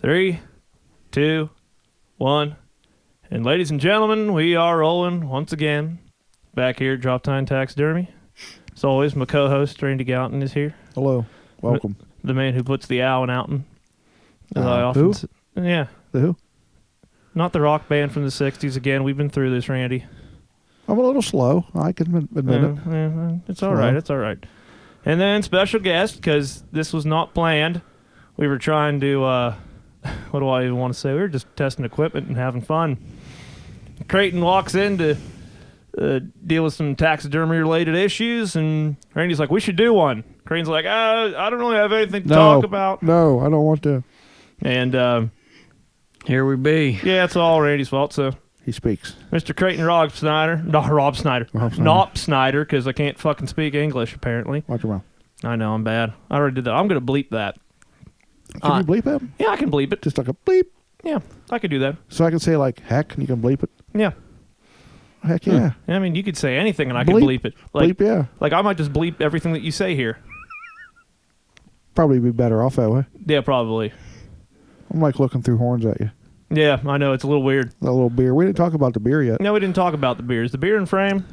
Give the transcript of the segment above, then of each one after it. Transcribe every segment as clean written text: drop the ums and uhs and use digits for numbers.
3, 2, 1. And ladies and gentlemen, we are rolling once again. Back here at Drop Time Taxidermy. As always, my co-host, Randy Galton, is here. Hello. Welcome. The man who puts the owl in Alton. Who? Yeah. The who? Not the rock band from the 60s. Again, we've been through this, Randy. I'm a little slow. I can admit it. It's all right. It's all right. And then special guest, because this was not planned. We were trying to, what do I even want to say? We were just testing equipment and having fun. Creighton walks in to deal with some taxidermy-related issues, and Randy's like, we should do one. Creighton's like, I don't really have anything to talk about. No, I don't want to. And here we be. Yeah, it's all Randy's fault, so. He speaks. Mr. Creighton Knopsnider, because I can't fucking speak English, apparently. Watch your mouth. I know, I'm bad. I already did that. I'm going to bleep that. Can you bleep it? Yeah, I can bleep it. Just like a bleep. Yeah, I could do that. So I can say like heck and you can bleep it? Yeah. Heck yeah. I mean, you could say anything and I could bleep it. Like, bleep, yeah. Like, I might just bleep everything that you say here. Probably be better off that way. Yeah, probably. I'm like looking through horns at you. Yeah, I know. It's a little weird. That little beer. We didn't talk about the beer yet. No, we didn't talk about the beers. The beer in frame.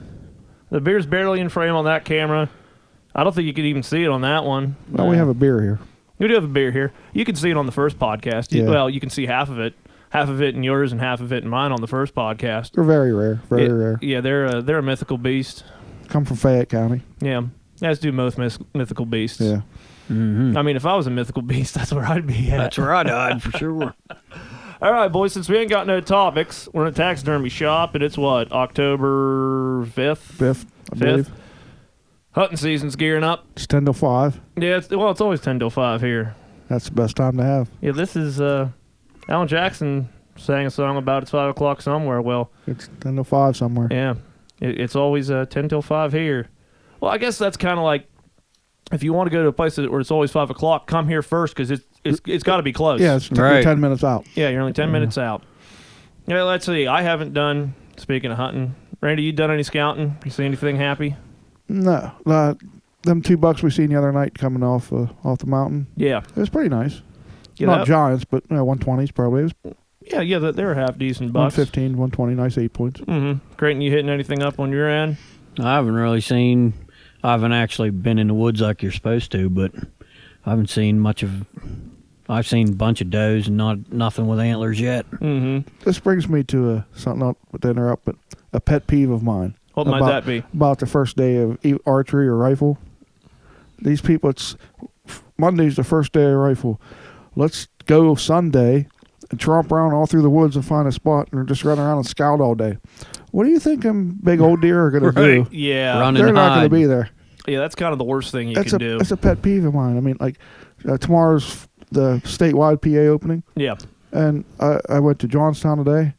The beer's barely in frame on that camera. I don't think you could even see it on that one. No, we have a beer here. We do have a beer here. You can see it on the first podcast. Yeah. Well, you can see half of it. Half of it in yours and half of it in mine on the first podcast. They're very rare. Very rare. Yeah, they're a mythical beast. Come from Fayette County. Yeah, as do most mythical beasts. Yeah. Mm-hmm. I mean, if I was a mythical beast, that's where I'd be at. That's where I died for sure. All right, boys, since we ain't got no topics, we're in a taxidermy shop, and it's what, October 5th? 5th, I believe. Hunting season's gearing up. It's 10 till 5. Yeah, it's always 10 till 5 here. That's the best time to have. Yeah, this is, Alan Jackson sang a song about it's 5 o'clock somewhere. Well, it's 10 till 5 somewhere. Yeah, it's always 10 till 5 here. Well, I guess that's kind of like, if you want to go to a place where it's always 5 o'clock, come here first, because it's got to be close. Yeah, it's right. 10 minutes out. Yeah, you're only 10 minutes out. Yeah, let's see. I haven't done, speaking of hunting, Randy, you done any scouting? You see anything happy? No. Them 2 bucks we seen the other night coming off the mountain. Yeah. It was pretty nice. Yeah, Not giants, but 120s probably. It was yeah, they were half decent bucks. 115, 120, nice 8 points. Mm-hmm. Creighton, you hitting anything up on your end? I haven't actually been in the woods like you're supposed to, but I haven't seen much of. I've seen a bunch of does and nothing with antlers yet. Mm-hmm. This brings me to something, not to interrupt, but a pet peeve of mine. What might that be? About the first day of archery or rifle. These people, it's Monday's the first day of rifle. Let's go Sunday and tromp around all through the woods and find a spot and just run around and scout all day. What do you think them big old deer are going to do? Yeah. They're not going to be there. Yeah, that's kind of the worst thing you can do. It's a pet peeve of mine. I mean, like, tomorrow's the statewide PA opening. Yeah. And I went to Johnstown today,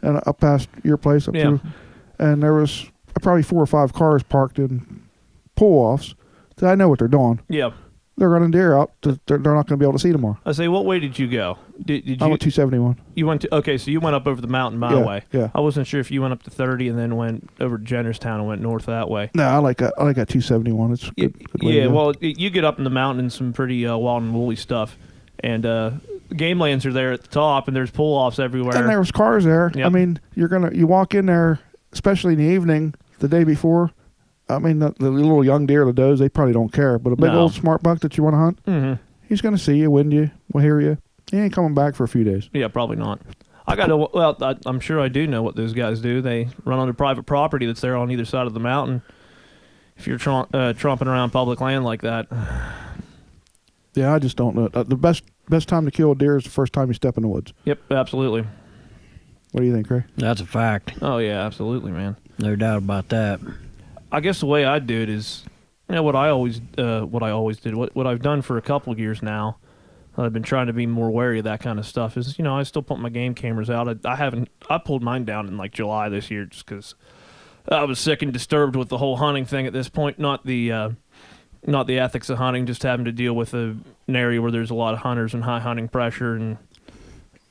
and up past your place up through, and there was probably 4 or 5 cars parked in pull-offs. So I know what they're doing. Yeah. They're running deer out. They're not going to be able to see tomorrow. I say, what way did you go? Did you? I went 271. You went to, okay, so you went up over the mountain my way. Yeah. I wasn't sure if you went up to 30 and then went over to Jennerstown and went north that way. No, I like that 271. It's good way to go. Well, you get up in the mountain and some pretty wild and woolly stuff. And game lands are there at the top, and there's pull-offs everywhere. And there was cars there. Yep. I mean, you walk in there, especially in the evening, the day before. I mean, the little young deer, the does, they probably don't care. But a big old smart buck that you want to hunt, he's going to see you, wind you, will hear you. He ain't coming back for a few days. Yeah, probably not. I'm sure I do know what those guys do. They run onto private property that's there on either side of the mountain. If you're tromping around public land like that. Yeah, I just don't know. The best time to kill a deer is the first time you step in the woods. Yep, absolutely. What do you think, Craig? That's a fact. Oh, yeah, absolutely, man. No doubt about that. I guess the way I do it is, what I always did, what I've done for a couple of years now. I've been trying to be more wary of that kind of stuff. Is I still put my game cameras out. I pulled mine down in like July this year just because I was sick and disturbed with the whole hunting thing at this point. Not the ethics of hunting, just having to deal with an area where there's a lot of hunters and high hunting pressure. And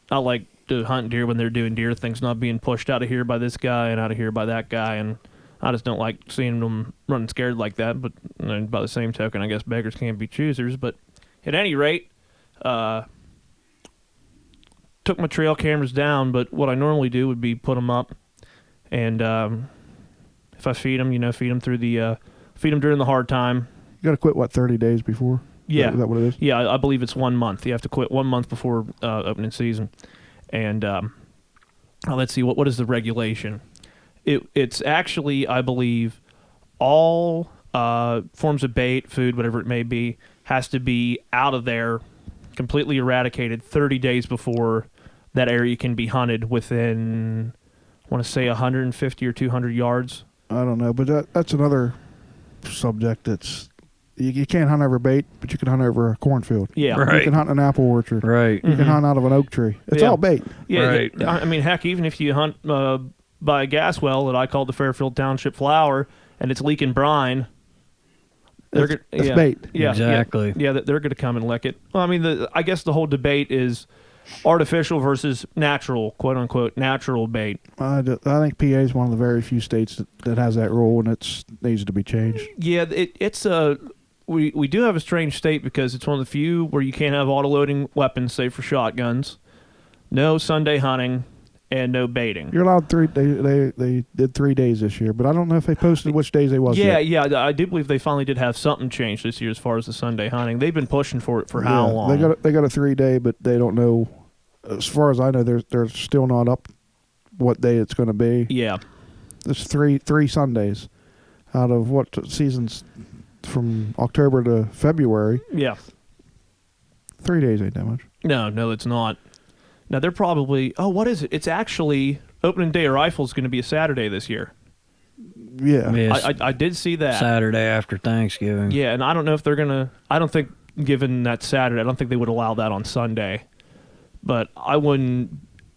I like to hunt deer when they're doing deer things, not being pushed out of here by this guy and out of here by that guy. And I just don't like seeing them running scared like that. But by the same token, I guess beggars can't be choosers. But at any rate, took my trail cameras down, but what I normally do would be put them up, and if I feed them, feed them through the feed them during the hard time. You got to quit, 30 days before? Yeah. Is that what it is? Yeah, I believe it's 1 month. You have to quit 1 month before opening season. And let's see, what is the regulation? It's actually, I believe, all forms of bait, food, whatever it may be, has to be out of there, completely eradicated 30 days before that area can be hunted within, I want to say, 150 or 200 yards. I don't know, but that's another subject that's... You can't hunt over bait, but you can hunt over a cornfield. Yeah. Right. You can hunt an apple orchard. Right. You can hunt out of an oak tree. It's Yeah. all bait. Yeah, Right. I mean, heck, even if you hunt by a gas well that I call the Fairfield Township Flower, and it's leaking brine, It's bait. Yeah, Exactly. Yeah, they're going to come and lick it. Well, I mean, I guess the whole debate is artificial versus natural, quote unquote, natural bait. I think PA is one of the very few states that has that rule, and it needs to be changed. Yeah, it's a. We do have a strange state because it's one of the few where you can't have auto-loading weapons, save for shotguns, no Sunday hunting, and no baiting. You're allowed 3 days. They did 3 days this year, but I don't know if they posted which days they was. Yeah, yet. yeah, I do believe they finally did have something changed this year as far as the Sunday hunting. They've been pushing for it for how long? They got a 3 day, but they don't know. As far as I know, they're still not up what day it's going to be. Yeah. It's three Sundays out of what seasons from October to February. Yeah. 3 days ain't that much. No, it's not. Now, they're probably... Oh, what is it? It's actually... Opening day of rifles going to be a Saturday this year. Yeah. Yes. I did see that. Saturday after Thanksgiving. Yeah, and I don't know if they're going to... I don't think, given that Saturday, I don't think they would allow that on Sunday. But I wouldn't...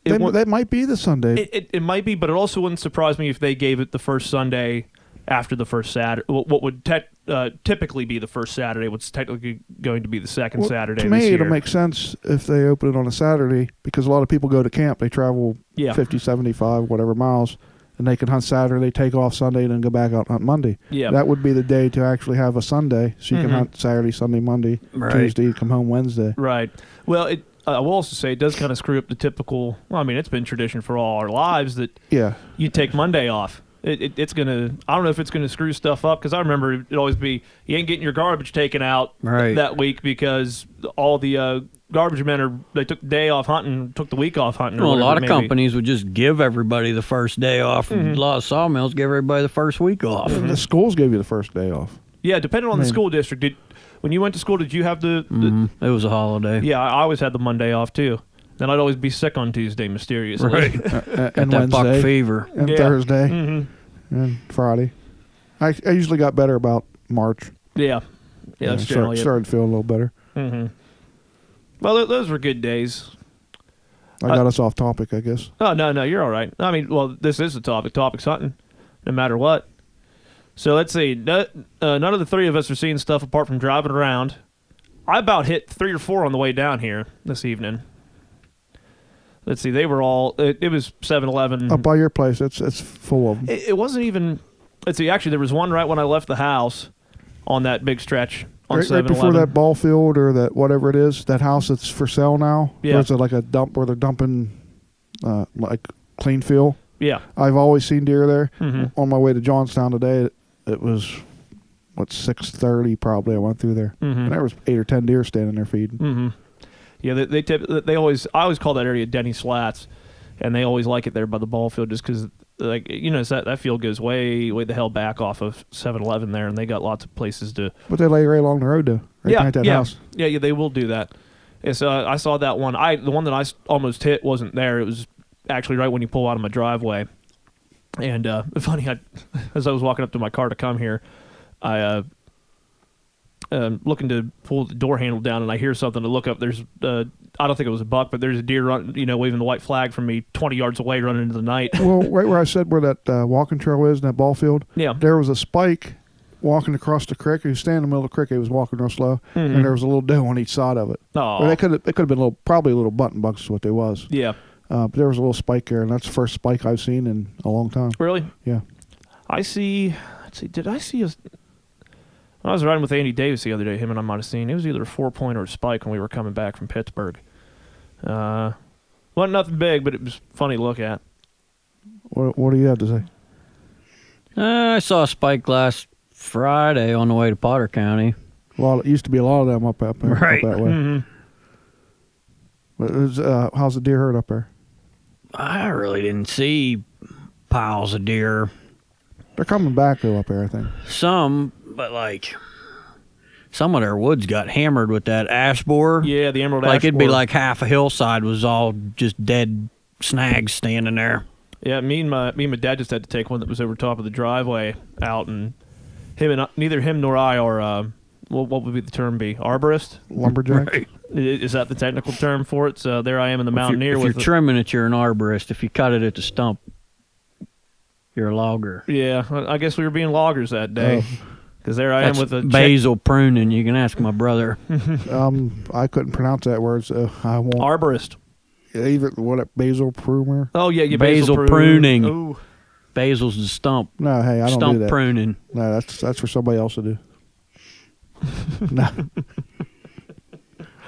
That might be the Sunday. It might be, but it also wouldn't surprise me if they gave it the first Sunday after the first Saturday. What would typically be the first Saturday, what's technically going to be the second Saturday to this me, year. it'll make sense if they open it on a Saturday because a lot of people go to camp. They travel Yeah. 50, 75, whatever miles, and they can hunt Saturday, take off Sunday, and then go back out and hunt Monday. Yeah. That would be the day to actually have a Sunday, so you can hunt Saturday, Sunday, Monday, Right. Tuesday, come home Wednesday. Right. Well, I will also say it does kind of screw up the typical... Well, I mean, it's been tradition for all our lives that Yeah. you take Monday off. It's going to... I don't know if it's going to screw stuff up because I remember it'd always be, you ain't getting your garbage taken out Right. that week because all the garbage men they took the day off hunting, took the week off hunting. or Well, a whatever lot it of may be. companies would just give everybody the first day off. A lot of sawmills give everybody the first week off. The schools give you the first day off. Yeah, depending on the mean- school district. When you went to school, did you have the It was a holiday. Yeah, I always had the Monday off too. Then I'd always be sick on Tuesday, mysteriously. Right. And That buck Wednesday, fever. and Yeah. Thursday, Mm-hmm. and Friday. I usually got better about March. Yeah, that's generally started feeling a little better. it. Mm-hmm. Well, those were good days. I got us off topic, I guess. Oh, no, you're all right. I mean, well, this is the topic. Topic's hunting, no matter what. So let's see. None of the three of us are seeing stuff apart from driving around. I about hit 3 or 4 on the way down here this evening. Let's see. They were all... It was 7-Eleven. Up by your place, it's full of them. It wasn't even... Let's see. Actually, there was one right when I left the house on that big stretch on 7-Eleven. Right before that ball field or that whatever it is, that house that's for sale now. Yeah. There's like a dump where they're dumping like clean fill. Yeah. I've always seen deer there. Mm-hmm. On my way to Johnstown today, it was 6:30 probably. I went through there, and there was 8 or 10 deer standing there feeding. Mm-hmm. Yeah, they always... I always call that area Denny Slats, and they always like it there by the ball field just because, like, that field goes way the hell back off of 7-Eleven there, and they got lots of places to... But they lay right along the road though, right behind that house. Yeah, they will do that. And so I saw that one. The one that I almost hit wasn't there. It was actually right when you pull out of my driveway. And funny, as I was walking up to my car to come here, I looking to pull the door handle down, and I hear something to look up. There's I don't think it was a buck, but there's a deer waving the white flag from me 20 yards away running into the night. Well, right where I said where that walking trail is in that ball field, Yeah. there was a spike walking across the creek. He was standing in the middle of the creek. He was walking real slow, and there was a little doe on each side of it. Oh. Well, they could have been probably little button bucks is what they was. Yeah. But there was a little spike there, and that's the first spike I've seen in a long time. Really? Yeah. Let's see, did I see when I was riding with Andy Davis the other day, him and I might have seen, it was either a 4-point or a spike when we were coming back from Pittsburgh. Wasn't nothing big, but it was funny to look at. What do you have to say? I saw a spike last Friday on the way to Potter County. It used to be a lot of them up there, Right. up that way. Mm-hmm. But how's the deer herd up there? I really didn't see piles of deer. They're coming back though up there, I think. Some, but like some of their woods got hammered with that ash borer. Yeah, the emerald ash Like it'd be borer. like half a hillside was all just dead snags standing there. Yeah, me and my dad just had to take one that was over top of the driveway out, and neither him nor I are what would be the term be? Arborist? Lumberjack. Right. Is that the technical term for it? So there I am in the Mountaineer If you're with trimming it, you're an arborist. If you cut it at the stump, you're a logger. Yeah, I guess we were being loggers that day. Because there I am That's with a basil pruning. You can ask my brother. I couldn't pronounce that word, so I won't. arborist. Either basil pruner. Oh yeah, Basil basil pruning. Ooh. Basil's the stump. No, hey, I don't Stump do that. pruning. No, that's for somebody else to do. No,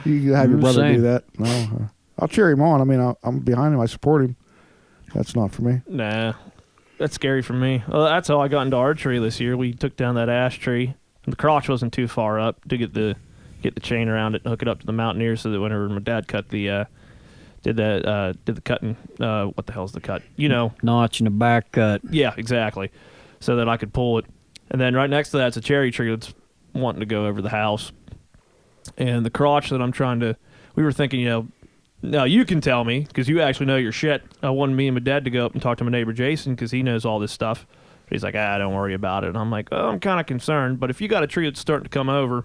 you can have your I'm brother saying. do that. No, I'll cheer him on. I mean, I'm behind him. I support him. That's not for me. Nah, that's scary for me. Well, that's how I got into archery this year. We took down that ash tree, and the crotch wasn't too far up to get the chain around it and hook it up to the Mountaineer, so that whenever my dad cut the did the cutting, what the hell's the cut? You know, Notch in the back cut. yeah, exactly, so that I could pull it. And then right next to that's a cherry tree that's wanting to go over the house, and the crotch that I'm trying to. We were thinking, now you can tell me because you actually know your shit. I wanted me and my dad to go up and talk to my neighbor Jason because he knows all this stuff. He's like, don't worry about it. And I'm like, I'm kind of concerned. But if you got a tree that's starting to come over,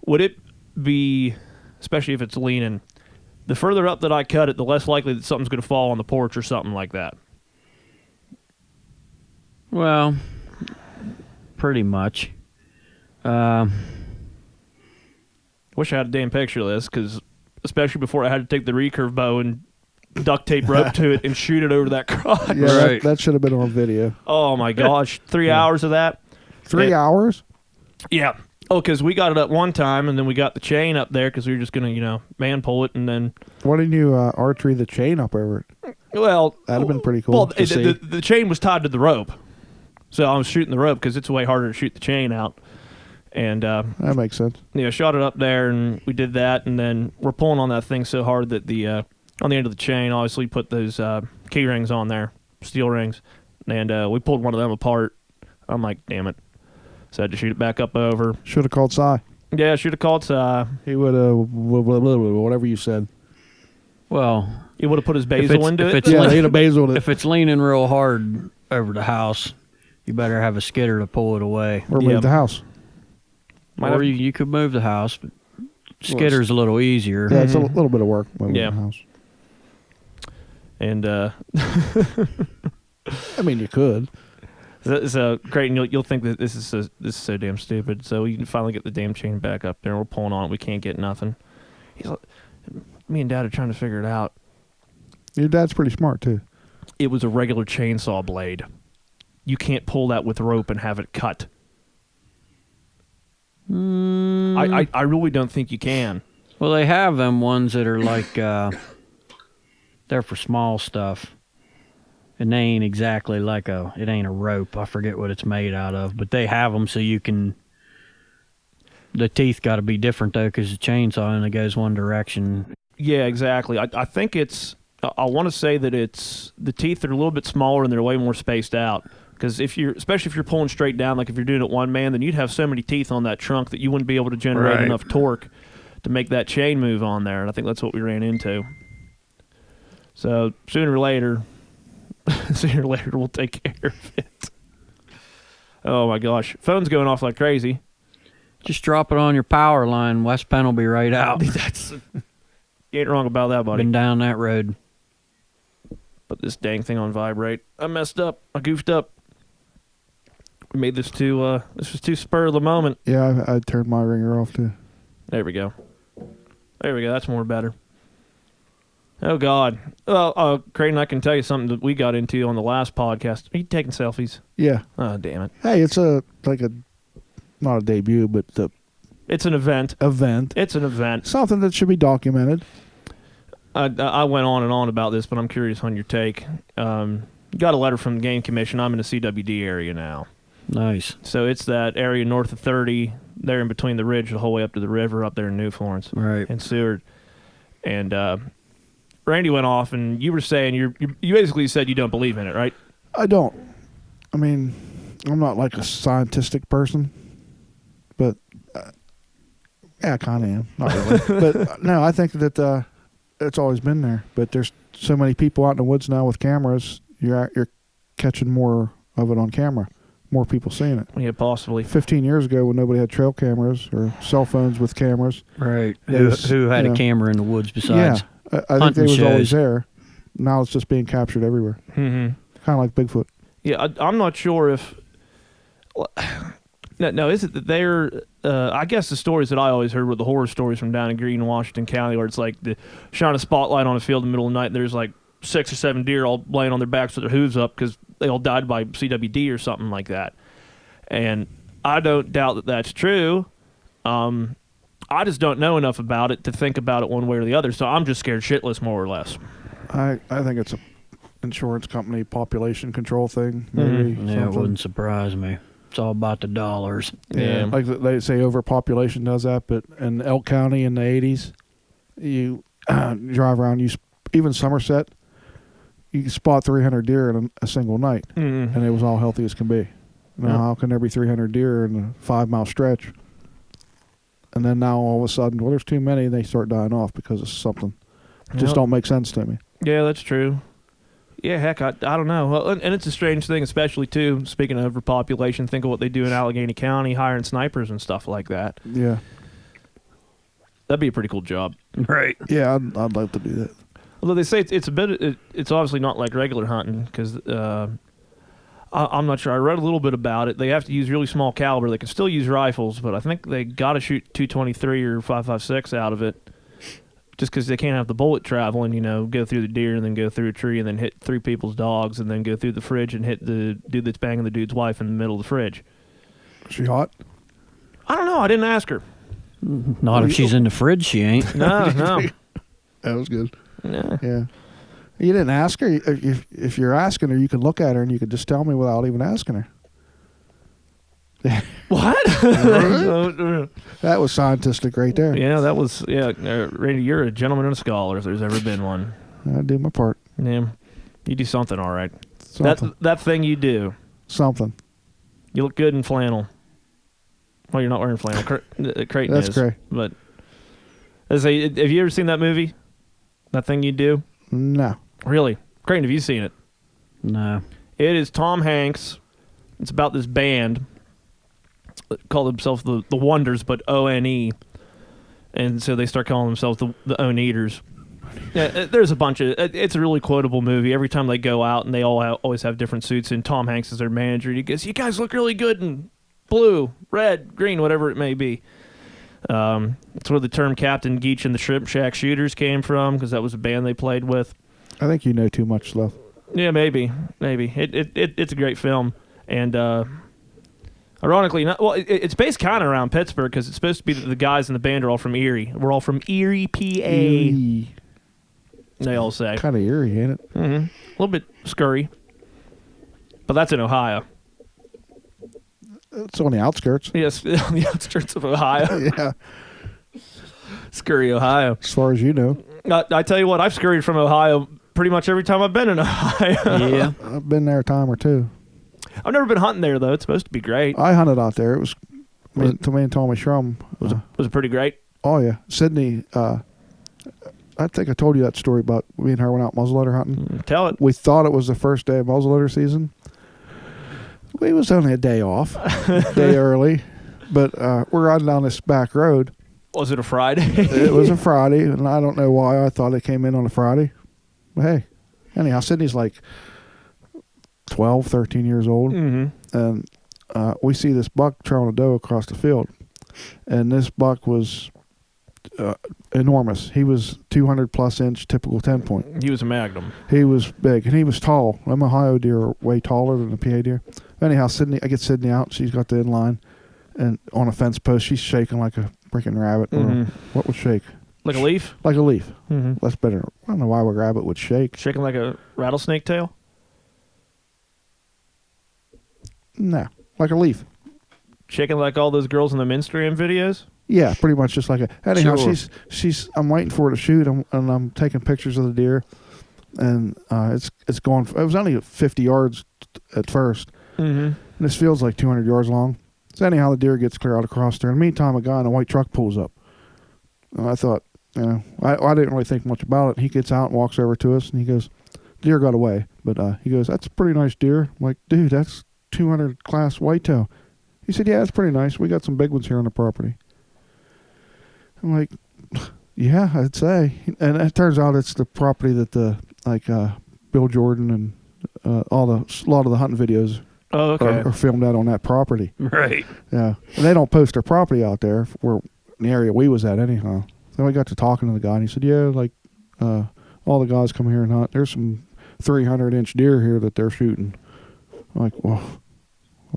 would it be, especially if it's leaning, the further up that I cut it, the less likely that something's going to fall on the porch or something like that? Well, pretty much. Wish I had a damn picture of this because, especially before I had to take the recurve bow and duct tape rope to it and shoot it over that crotch. Yeah, Right. that should have been on video. Oh my gosh, 3 hours of that. 3 hours? Yeah. Oh, because we got it up one time, and then we got the chain up there because we were just going to, man pull it, and then... Why didn't you archery the chain up over it? Well... That'd have been pretty cool Well, to see. the chain was tied to the rope. So I was shooting the rope because it's way harder to shoot the chain out. And, That makes sense. shot it up there, and we did that, and then we're pulling on that thing so hard that on the end of the chain, obviously put those key rings on there, steel rings, and we pulled one of them apart. I'm like, damn it. So I had to shoot it back up over. Should have called Cy. Yeah, should have called He would have, whatever you said. Well, he would have put his basil into if it. it's Yeah, like- he'd have basiled it. if it's leaning real hard over the house, you better have a skidder to pull it away. Or Yeah. move the house. Might Or have- you could move the house, but skidder's a little easier. Yeah, it's a little bit of work moving Yeah. the house. And I mean, you could. so Creighton, you'll think that this is so damn stupid. So we can finally get the damn chain back up there. We're pulling on it. We can't get nothing. He's like, me and Dad are trying to figure it out. Your dad's pretty smart, too. It was a regular chainsaw blade. You can't pull that with rope and have it cut. I really don't think you can. Well, they have them ones that are like they're for small stuff, and they ain't exactly like it ain't a rope. I forget what it's made out of, but they have them so you can. The teeth got to be different though, because the chainsaw only goes one direction. Yeah, exactly. I think it's. I want to say that it's the teeth are a little bit smaller and they're way more spaced out. Because especially if you're pulling straight down, like if you're doing it one man, then you'd have so many teeth on that trunk that you wouldn't be able to generate Right. enough torque to make that chain move on there. And I think that's what we ran into. So sooner or later, we'll take care of it. Oh my gosh, phone's going off like crazy. Just drop it on your power line. West Penn will be right out. That's you ain't wrong about that, buddy. Been down that road. Put this dang thing on vibrate. I messed up. I goofed up. We made this too. This was too spur of the moment. Yeah, I turned my ringer off, too. There we go. There we go. That's more better. Oh God. Well, Creighton, I can tell you something that we got into on the last podcast. Are you taking selfies? Yeah. Oh damn it! Hey, it's not a debut, but the It's an event. event. It's an event. Something that should be documented. I went on and on about this, but I'm curious on your take. Got a letter from the Game Commission. I'm in the CWD area now. Nice. So it's that area north of 30, there in between the ridge the whole way up to the river up there in New Florence. Right. And Seward. And Randy went off, and you were saying you basically said you don't believe in it, right? I don't. I mean, I'm not like a scientific person, but yeah, I kind of am. Not really. But no, I think that it's always been there. But there's so many people out in the woods now with cameras. You're catching more of it on camera. More people seeing it. Yeah, possibly. 15 years ago, when nobody had trail cameras or cell phones with cameras, Right. was, Who had you a know, camera in the woods besides? I think they hunting was always shows. there. Now it's just being captured everywhere. Mm-hmm. Kind of like Bigfoot. Yeah, I'm not sure if. No, is it that they're? I guess the stories that I always heard were the horror stories from down in Greene, Washington County, where it's like the shine a spotlight on a field in the middle of the night. And there's like 6 or 7 deer all laying on their backs with their hooves up because they all died by CWD or something like that. And I don't doubt that that's true. I just don't know enough about it to think about it one way or the other. So I'm just scared shitless, more or less. I think it's a insurance company population control thing. Maybe Yeah, it something. wouldn't surprise me. It's all about the dollars. Yeah. Like they say overpopulation does that, but in Elk County in the 80s, you drive around, even Somerset, you can spot 300 deer in a single night, Mm-hmm. and it was all healthy as can be. Now, Yeah. how can there be 300 deer in a 5-mile stretch? And then now all of a sudden, well, there's too many, and they start dying off because of something. It just Yep. don't make sense to me. Yeah, that's true. Yeah, heck, I don't know. Well, and it's a strange thing, especially, too, speaking of overpopulation, think of what they do in Allegheny County, hiring snipers and stuff like that. Yeah. That'd be a pretty cool job. Right. Yeah, I'd like to do that. Although they say it's a bit, it's obviously not like regular hunting, because I'm not sure. I read a little bit about it. They have to use really small caliber. They can still use rifles, but I think they got to shoot 223 or 5.56 out of it, just because they can't have the bullet traveling, go through the deer and then go through a tree and then hit 3 people's dogs and then go through the fridge and hit the dude that's banging the dude's wife in the middle of the fridge. Is she hot? I don't know. I didn't ask her. Not if she's in the fridge, she ain't. No, no. That was good. Yeah. Yeah. You didn't ask her. If you're asking her, you can look at her and you can just tell me without even asking her. What? That was scientific right there. Yeah, that was, Randy, you're a gentleman and a scholar if there's ever been one. I do my part. Yeah. You do something all right. Something. That thing you do. Something. You look good in flannel. Well, you're not wearing flannel. Creighton That's is. great. But have you ever seen that movie? That thing you do? No. Really? Creighton, have you seen it? No. It is Tom Hanks. It's about this band that call themselves the Wonders, but O-N-E. And so they start calling themselves the Own Eaters. Yeah, there's a bunch of. It's a really quotable movie. Every time they go out, and they always have different suits. And Tom Hanks is their manager. And he goes, "You guys look really good in blue, red, green, whatever it may be." It's where the term Captain Geach and the Shrimp Shack Shooters came from, because that was a band they played with. I think you know too much stuff. Yeah, maybe. It's a great film, and ironically, it's based kind of around Pittsburgh, because it's supposed to be that the guys in the band are all from Erie. We're all from Erie, PA. They all say. Kind of eerie, ain't it? Mm-hmm. A little bit scurry, but that's in Ohio. It's on the outskirts. Yes, on the outskirts of Ohio. Yeah. Scurry, Ohio. As far as you know. I tell you what, I've scurried from Ohio pretty much every time I've been in Ohio. Yeah. I've been there a time or two. I've never been hunting there, though. It's supposed to be great. I hunted out there. It was me and Tommy Schrum. Was it pretty great? Oh, yeah. Sydney, I think I told you that story about me and her went out muzzleloader hunting. Tell it. We thought it was the first day of muzzleloader season. We was only a day off, day early. But we're riding down this back road. Was it a Friday? It was a Friday, and I don't know why I thought it came in on a Friday. But hey, anyhow, Sydney's like 12, 13 years old. Mm-hmm. And we see this buck trailing a doe across the field. And this buck was enormous. He was 200-plus inch typical 10-point. He was a Magnum. He was big, and he was tall. Them Ohio deer are way taller than the PA deer. Anyhow, I get Sydney out. She's got the inline, and on a fence post, she's shaking like a freaking rabbit. Mm-hmm. What would shake? Like a leaf? Like a leaf. Mm-hmm. That's better. I don't know why a rabbit would shake. Shaking like a rattlesnake tail? No, like a leaf. Shaking like all those girls in the Instagram videos? Yeah, pretty much just like a. Anyhow, Sure. she's. I'm waiting for her to shoot, and I'm taking pictures of the deer, and it's going. It was only 50 yards at first. Mm-hmm. And this field's like 200 yards long. So anyhow, the deer gets clear out across there. In the meantime, a guy in a white truck pulls up. And I thought, I didn't really think much about it. He gets out and walks over to us, and he goes, "Deer got away." But he goes, "That's a pretty nice deer." I'm like, "Dude, that's 200 class whitetail." He said, "Yeah, it's pretty nice. We got some big ones here on the property." I'm like, "Yeah, I'd say." And it turns out it's the property that Bill Jordan and a lot of the hunting videos Oh, okay. are filmed out on that property. Right. Yeah, and they don't post their property out there where in the area we was at anyhow. So I got to talking to the guy, and he said, "Yeah, like all the guys come here and hunt. There's some 300-inch deer here that they're shooting." I'm like, well,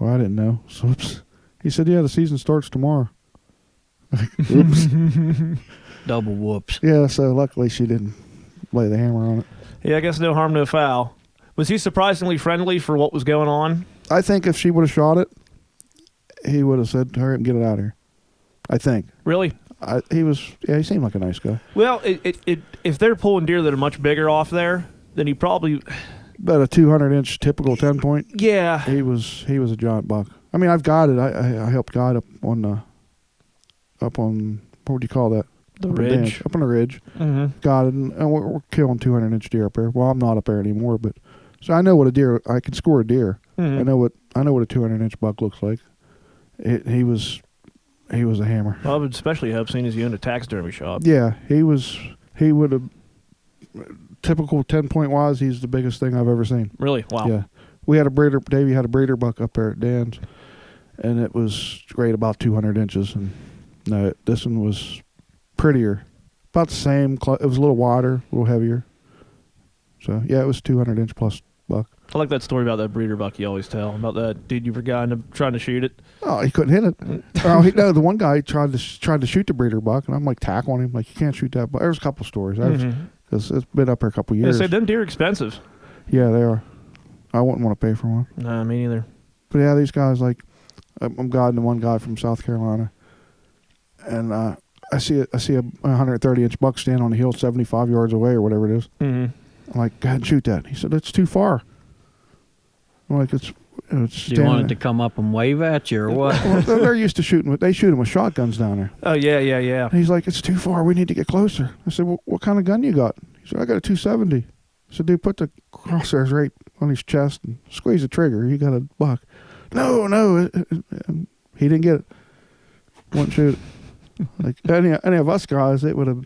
I didn't know. So oops. He said, "Yeah, the season starts tomorrow." Oops. Double whoops. Yeah, so luckily she didn't lay the hammer on it. Yeah, I guess no harm, no foul. Was he surprisingly friendly for what was going on? I think if she would have shot it, he would have said, "Hurry up and get it out of here." I think. Really? He seemed like a nice guy. Well, if they're pulling deer that are much bigger off there, then he probably... About a 200-inch typical 10-point. Yeah. He was a giant buck. I mean, I've got it. I helped guide up on what do you call that? The Up ridge. up on the ridge. Mm-hmm. Got it, and we're killing 200-inch deer up there. Well, I'm not up there anymore, but so I know what a deer. I can score a deer. Mm-hmm. I know what a 200-inch buck looks like. He was a hammer. Well, I would especially hope, seeing as you own a taxidermy shop. Yeah, he would have. Typical 10-point wise, he's the biggest thing I've ever seen. Really? Wow. Yeah, we had a breeder. Davey had a breeder buck up there at Dan's, and it was right about 200 inches. And no, this one was prettier, about the same. It was a little wider, a little heavier. So yeah, it was 200-inch plus buck. I like that story about that breeder buck you always tell, about that dude you were trying to shoot it. Oh, he couldn't hit it. The one guy tried to shoot the breeder buck, and I'm like tackling him, like, you can't shoot that buck. There's a couple stories. Because it's been up here a couple years. They say them deer are expensive. Yeah, they are. I wouldn't want to pay for one. No, me neither. But yeah, these guys, like, I'm guiding one guy from South Carolina, and I see a 130-inch buck stand on the hill 75 yards away or whatever it is. Mm-hmm. I'm like, go ahead and shoot that. He said, "It's too far." I'm like, it's Do you want it to come up and wave at you or what? Well, they're used to shooting. They shoot them with shotguns down there. Oh, yeah. And he's like, "It's too far. We need to get closer." I said, "Well, what kind of gun you got?" He said, "I got a 270. I said, "Dude, put the crosshairs right on his chest and squeeze the trigger. You got a buck." No. He didn't get it. Wouldn't shoot it. Like any of us guys, it would have,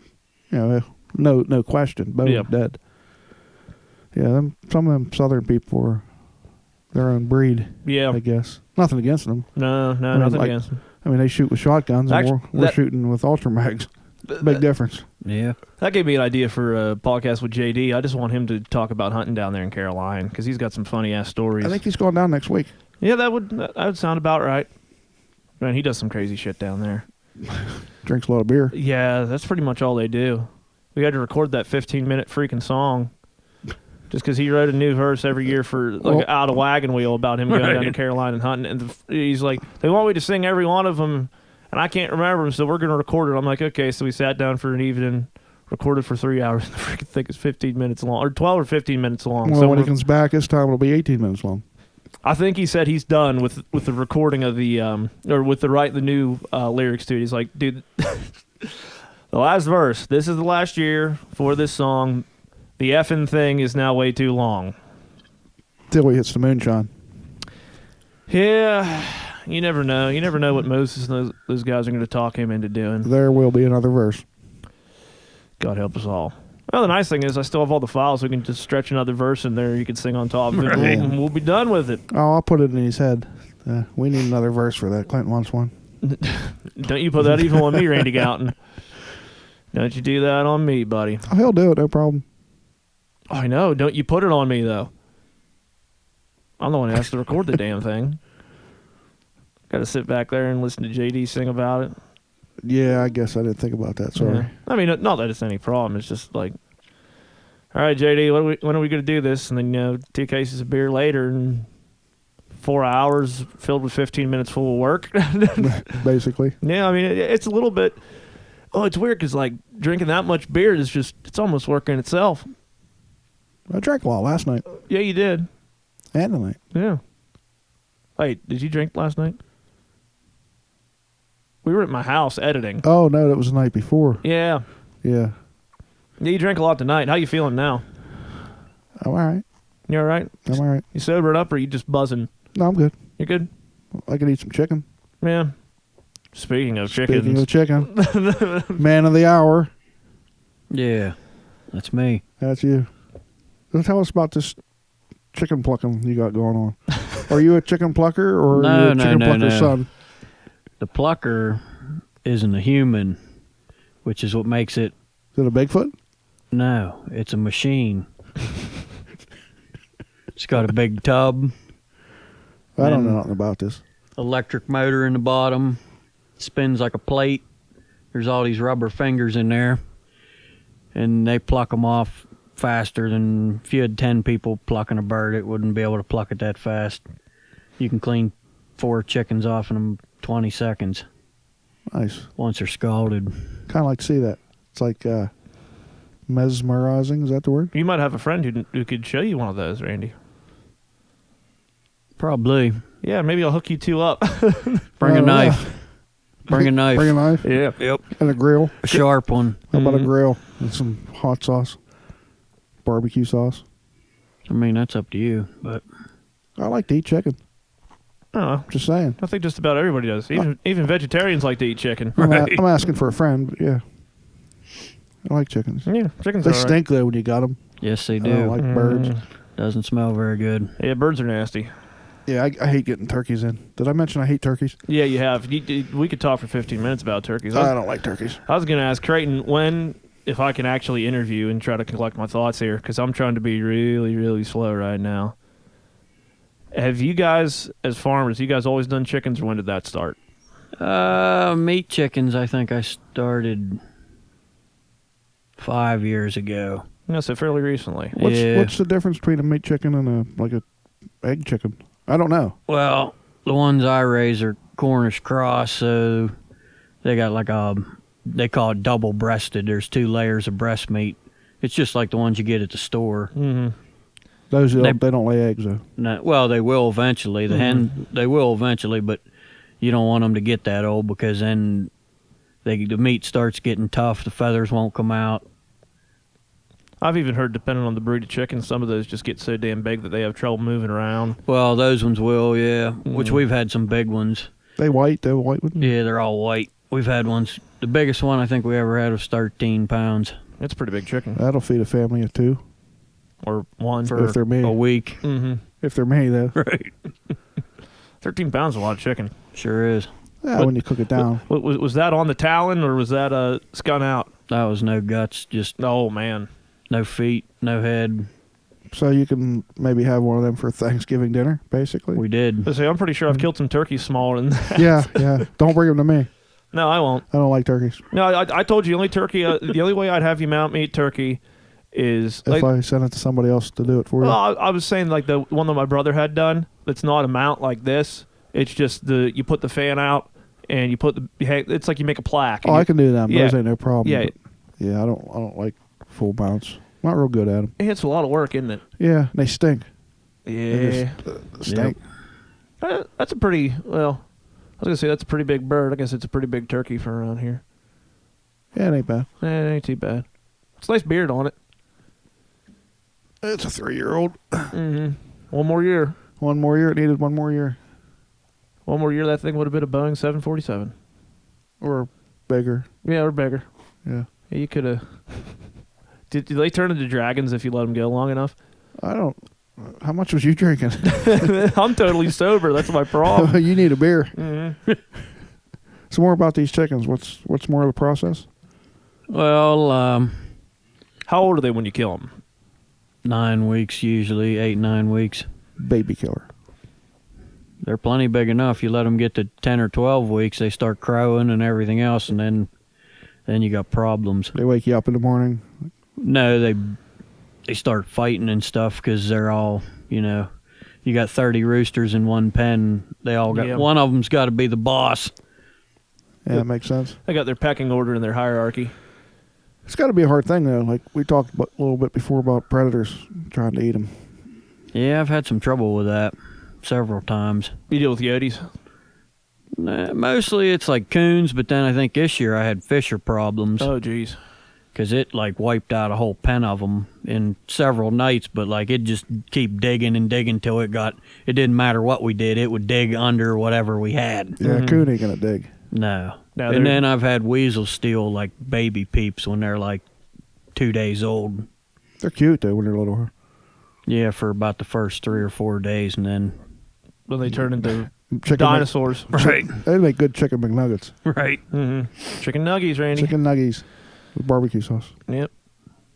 no question, both dead. Yeah, some of them Southern people are their own breed. Yeah. I guess. Nothing against them. No, nothing against them. I mean, they shoot with shotguns, and Actually, we're shooting with ultra mags. Big difference. Yeah. That gave me an idea for a podcast with JD. I just want him to talk about hunting down there in Caroline, because he's got some funny-ass stories. I think he's going down next week. Yeah, that would sound about right. Man, he does some crazy shit down there. Drinks a lot of beer. Yeah, that's pretty much all they do. We had to record that 15-minute freaking song just because he wrote a new verse every year for out of wagon wheel about him going down to Carolina and hunting. And he's like, they want me to sing every one of them, and I can't remember them, so we're going to record it. I'm like, okay. So we sat down for an evening, recorded for 3 hours. I freaking think it's 15 minutes long, or 12 or 15 minutes long. Well, when he comes back this time, it'll be 18 minutes long. I think he said he's done with the recording of the or with the new lyrics to it. He's like, dude, the last verse. This is the last year for this song. The effing thing is now way too long. Till he hits the moonshine. Yeah, you never know. You never know what Moses and those guys are going to talk him into doing. There will be another verse. God help us all. Well, the nice thing is I still have all the files. We can just stretch another verse in there. You can sing on top of it, and we'll be done with it. Oh, I'll put it in his head. We need another verse for that. Clinton wants one. Don't you put that evil on me, Randy Gouton. Don't you do that on me, buddy. Oh, he'll do it. No problem. I know. Don't you put it on me, though. I'm the one who has to record the damn thing. Got to sit back there and listen to JD sing about it. Yeah, I guess I didn't think about that. Sorry. Yeah. I mean, not that it's any problem. It's just like, all right, JD, when are we going to do this? And then, 2 cases of beer later and 4 hours filled with 15 minutes full of work. Basically. Yeah, I mean, it's a little bit. Oh, it's weird because like drinking that much beer is it's almost work in itself. I drank a lot last night Yeah, you did. and tonight. Yeah. Wait, did you drink last night? We were at my house editing. Oh, no, that was the night before. Yeah. Yeah. Yeah, you drank a lot tonight. How you feeling now? I'm all right. You all right? I'm all right. You sobered up or you just buzzing? No, I'm good. You good? I can eat some chicken. Yeah. Speaking of chickens. Speaking of chicken, man of the hour. Yeah, that's me. That's you. So tell us about this chicken plucking you got going on. Are you a chicken plucker or are you a chicken plucker's son? The plucker isn't a human, which is what makes it. Is it a Bigfoot? No, it's a machine. It's got a big tub. I don't know nothing about this. Electric motor in the bottom. Spins like a plate. There's all these rubber fingers in there. And they pluck them off faster than if you had 10 people plucking a bird, it wouldn't be able to pluck it that fast. You can clean 4 chickens off in 20 seconds Nice. once they're scalded. Kind of like to see that. It's like mesmerizing. Is that the word? You might have a friend who could show you one of those, Randy. Probably. Yeah, maybe I'll hook you 2 up. Bring a Oh, knife. yeah. Bring a knife. Bring a knife Yeah. Yep. and a grill. A sharp one. How about a Mhm. grill and some hot sauce, barbecue sauce? I mean, that's up to you, but I like to eat chicken. Oh, Just saying. I think just about everybody does. Even vegetarians like to eat chicken. I'm asking for a friend, but yeah. I like chickens. Yeah, chickens They are all right. stink though when you got them. yes, they I do. don't like birds. Doesn't smell very good. Yeah, birds are nasty. Yeah, I hate getting turkeys in. Did I mention I hate turkeys? Yeah, you have. We could talk for 15 minutes about turkeys. I don't like turkeys. I was going to ask Creighton if I can actually interview and try to collect my thoughts here, because I'm trying to be really, really slow right now. Have you guys, as farmers, you guys always done chickens, or when did that start? Meat chickens, I think I started 5 years ago. No, so fairly recently. What's the difference between a meat chicken and a egg chicken? I don't know. Well, the ones I raise are Cornish cross, so they got they call it double breasted. There's 2 layers of breast meat. It's just like the ones you get at the store. Mm-hmm. Those they don't lay eggs though. No, well, they will eventually. They will eventually, but you don't want them to get that old because then the meat starts getting tough. The feathers won't come out. I've even heard, depending on the breed of chicken, some of those just get so damn big that they have trouble moving around. Well, those ones will, yeah. Which we've had some big ones. They're white ones? Yeah, they're all white. We've had ones. The biggest one I think we ever had was 13 pounds It's a pretty big chicken. That'll feed a family of 2. Or 1. for If they're me. a week. Mm-hmm. If they're me though. Right. 13 pounds is a lot of chicken. Sure is. Yeah, when you cook it down. Was that on the talon, or was that scun out? That was no guts, just Oh, man. no feet, no head. So you can maybe have one of them for Thanksgiving dinner, basically. We did. Let's see, I'm pretty sure I've killed some turkeys smaller than that. Yeah. Don't bring them to me. No, I won't. I don't like turkeys. No, I told you, the only way I'd have you mount me turkey is... If I send it to somebody else to do it for you. Well, I was saying like the one that my brother had done. That's not a mount like this. It's just you put the fan out and you put it's like you make a plaque. I can do them. Yeah. Those ain't no problem. Yeah. but yeah, I don't like full mounts. Not real good at them. It's a lot of work, isn't it? Yeah, they stink. Yeah. Stink. That's a pretty I was gonna say that's a pretty big bird. I guess it's a pretty big turkey for around here. Yeah, it ain't bad. It ain't too bad. It's a nice beard on it. It's a 3-year-old. Mm-hmm. One more year. One more year. It needed one more year. One more year, that thing would have been a Boeing 747. Or bigger. Yeah, or bigger. Yeah. Yeah, you could have. Did they turn into dragons if you let them go long enough? I don't. How much was you drinking? I'm totally sober. That's my problem. You need a beer. Mm-hmm. So more about these chickens. What's more of the process? Well, How old are they when you kill them? 9 weeks usually, 8, 9 weeks. Baby killer. They're plenty big enough. You let them get to 10 or 12 weeks, they start crowing and everything else, and then you got problems. They wake you up in the morning. No, they start fighting and stuff because they're all, you got 30 roosters in one pen. They all got one of them's got to be the boss. Yeah, that makes sense. They got their pecking order and their hierarchy. It's got to be a hard thing, though. Like we talked a little bit before about predators trying to eat them. Yeah, I've had some trouble with that several times. You deal with coyotes? Mostly it's like coons, but then I think this year I had fisher problems. Oh, geez. Because it like wiped out a whole pen of them in several nights, but like it just keep digging and digging till it didn't matter what we did, it would dig under whatever we had. Yeah, coon ain't gonna dig. No. And then I've had weasels steal like baby peeps when they're like 2 days old. They're cute though when they're little. Yeah, for about the first 3 or 4 days, and then when they turn into chicken dinosaurs. Right. They make good chicken McNuggets. Right. Mm-hmm. Chicken nuggies, Randy. Chicken nuggies with barbecue sauce. Yep.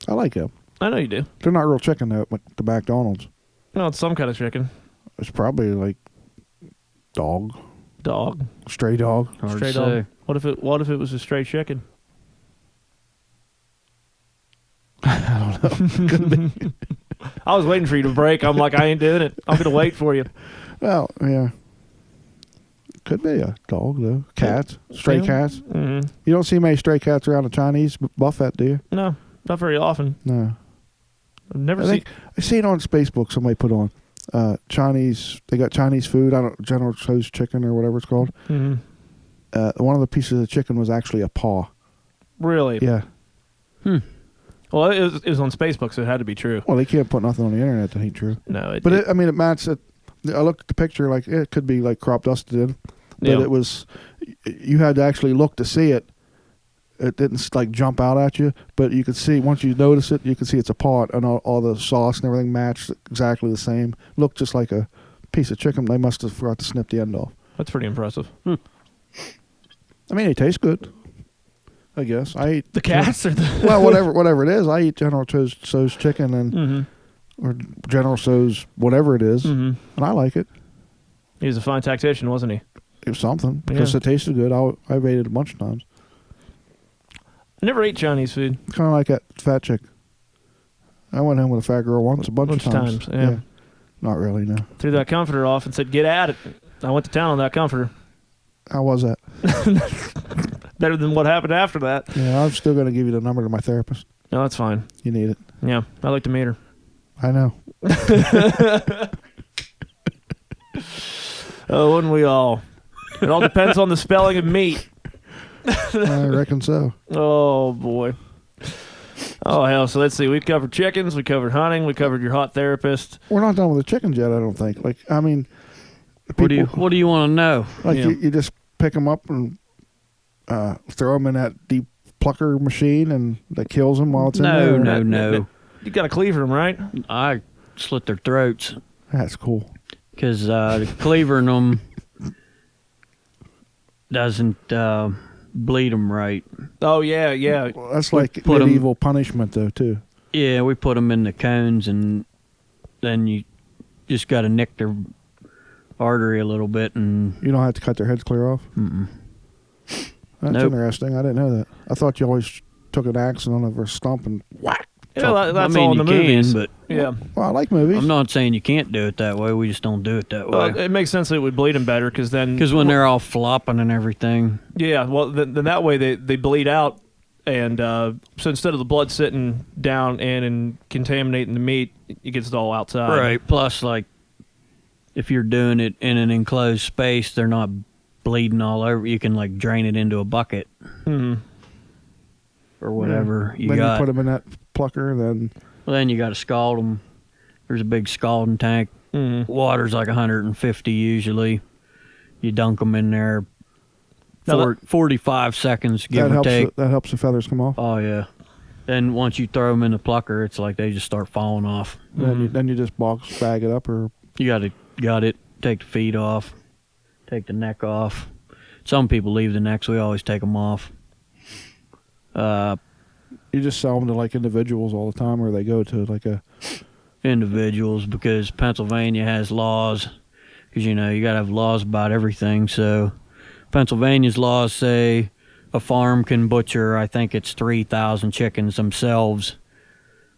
I like them. I know you do. They're not real chicken though, like the McDonald's. No, it's some kind of chicken. It's probably like dog. Stray dog. Hard Stray to dog. say. What if it was a stray chicken? I don't know. Could be. I was waiting for you to break. I'm like, I ain't doing it. I'm gonna wait for you. Well, yeah. Could be a dog though. Cats. Stray cats. Mm-hmm. You don't see many stray cats around a Chinese buffet, do you? No, not very often. No. I've never I seen. seen on Facebook somebody put on Chinese. They got Chinese food. I don't General Tso's chicken or whatever it's called. Mm-hmm. One of the pieces of chicken was actually a paw. Really? Yeah. Well, it was on Facebook, so it had to be true. Well, they can't put nothing on the internet that ain't true. No, It matched it. I looked at the picture like it could be like crop dusted in, but Yeah. it was. You had to actually look to see it. It didn't like jump out at you, but you could see once you notice it, you could see it's a pot, and all the sauce and everything matched exactly the same. Looked just like a piece of chicken. They must have forgot to snip the end off. That's pretty impressive. I mean, they taste good. I guess I eat The cats or the well, whatever it is. I eat General Tso's chicken and or General Tso's whatever it is, and I like it. He was a fine tactician, wasn't he? It was something because it tasted good. I've ate it a bunch of times. I never ate Chinese food. Kind of like that fat chick. I went home with a fat girl once, a bunch of times. Yeah. Not really, no. Threw that comforter off and said, "Get at it." I went to town on that comforter. How was that? Better than what happened after that. Yeah, I'm still going to give you the number to my therapist. No, that's fine. You need it. Yeah, I like to meet her. I know. Oh, wouldn't we all? It all depends on the spelling of meat. I reckon so. Oh, boy. Oh, hell. So let's see. We covered chickens. We covered hunting. We covered your hot therapist. We're not done with the chickens yet, I don't think. Like, I mean, What do you want to know? like Yeah. you just pick them up and throw them in that deep plucker machine, and that kills them while it's in there. No. You got to cleaver them, right? I slit their throats That's cool. because cleavering them doesn't bleed them right. Oh, yeah, yeah. Well, that's like put 'em- medieval punishment, though, too. Yeah, we put them in the cones, and then you just got to nick their artery a little bit, and You don't have to cut their heads clear off. That's Nope. interesting. I didn't know that. I thought you always took an axe and on a stump and whack. Yeah, that's I mean, all in the you movies. can, but Yeah. Well, I like movies. I'm not saying you can't do it that way. We just don't do it that way. Well, it makes sense that it would bleed them better because then... Because when they're all flopping and everything, Yeah, well, then that way they bleed out, and so instead of the blood sitting down and contaminating the meat, it gets it all outside. right? Plus, like, if you're doing it in an enclosed space, they're not bleeding all over. You can like drain it into a bucket Mm-hmm. or whatever you then got. you put them in that plucker, then Well, then you got to scald them. There's a big scalding tank. Mm-hmm. Water's like 150 usually. You dunk them in there. Now 45 seconds, give that or helps. take. That helps the feathers come off. Oh yeah. Then once you throw them in the plucker, it's like they just start falling off. Then you just bag it up, or You got it. Take the feet off. Take the neck off. Some people leave the necks. We always take them off. you just sell them to like individuals all the time, or they go to like a. Individuals, because Pennsylvania has laws. because you got to have laws about everything. So Pennsylvania's laws say a farm can butcher, I think it's 3,000 chickens themselves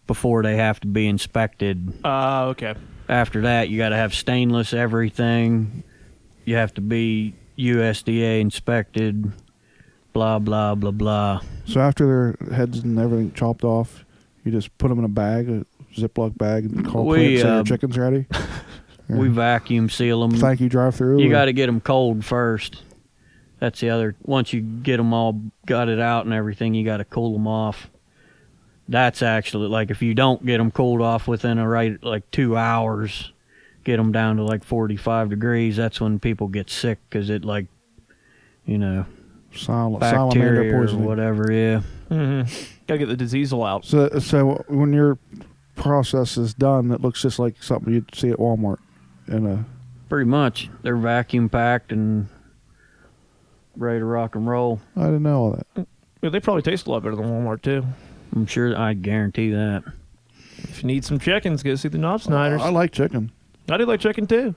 before they have to be inspected. Okay. After that, you got to have stainless everything. You have to be USDA inspected. Blah blah blah blah. So after their heads and everything chopped off, you just put them in a bag, a Ziploc bag, and call Clint, say your chicken's ready. We vacuum seal them. Thank you, drive through. You got to get them cold first. That's the other. Once you get them all gutted out and everything, you got to cool them off. That's actually, like, if you don't get them cooled off within like 2 hours, get them down to like 45 degrees, that's when people get sick because it, like, salamander bacteria or poisoning. whatever, yeah. Gotta get the disease out. So when your process is done, it looks just like something you'd see at Walmart. Pretty much. They're vacuum packed and ready to rock and roll. I didn't know all that. Yeah, they probably taste a lot better than Walmart, too. I'm sure, I guarantee that. If you need some chickens, go see the Knopsniders. I like chicken. I do like chicken, too.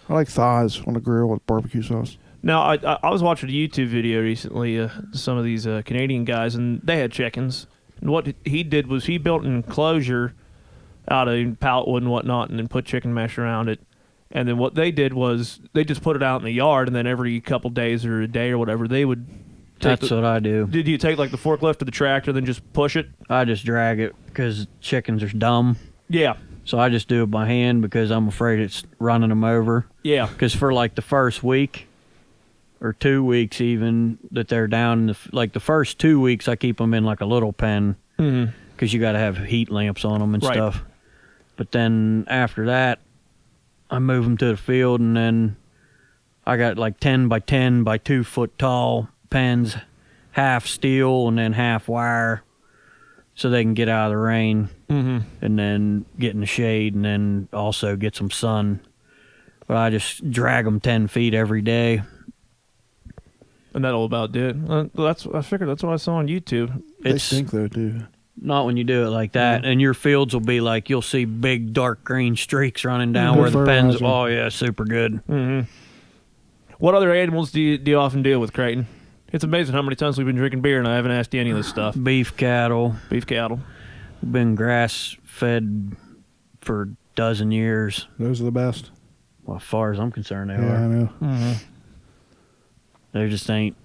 I like thighs on the grill with barbecue sauce. Now, I was watching a YouTube video recently, some of these Canadian guys, and they had chickens. And what he did was he built an enclosure out of pallet wood and whatnot and then put chicken mesh around it. And then what they did was they just put it out in the yard, and then every couple days or a day or whatever, they would That's what I do. Did you take like the forklift or the tractor, then just push it? I just drag it because chickens are dumb. Yeah. So I just do it by hand because I'm afraid it's running them over. Yeah. Because for like the first week or 2 weeks even that they're down, the first 2 weeks I keep them in like a little pen because you got to have heat lamps on them and stuff. But then after that, I move them to the field, and then I got like 10 by 10 by 2 foot tall pens, half steel and then half wire, so they can get out of the rain and then get in the shade and then also get some sun. But I just drag them 10 feet every day. And that'll about do it. I figured that's what I saw on YouTube. They stink though, too. Not when you do it like that. And your fields will be like, you'll see big dark green streaks running down where the pens. Oh yeah, super good. What other animals do you often deal with, Creighton? It's amazing how many times we've been drinking beer and I haven't asked you any of this stuff. Beef cattle. Beef cattle. Been grass fed for a dozen years. Those are the best. Well, as far as I'm concerned, they Yeah, are. I know. They just ain't.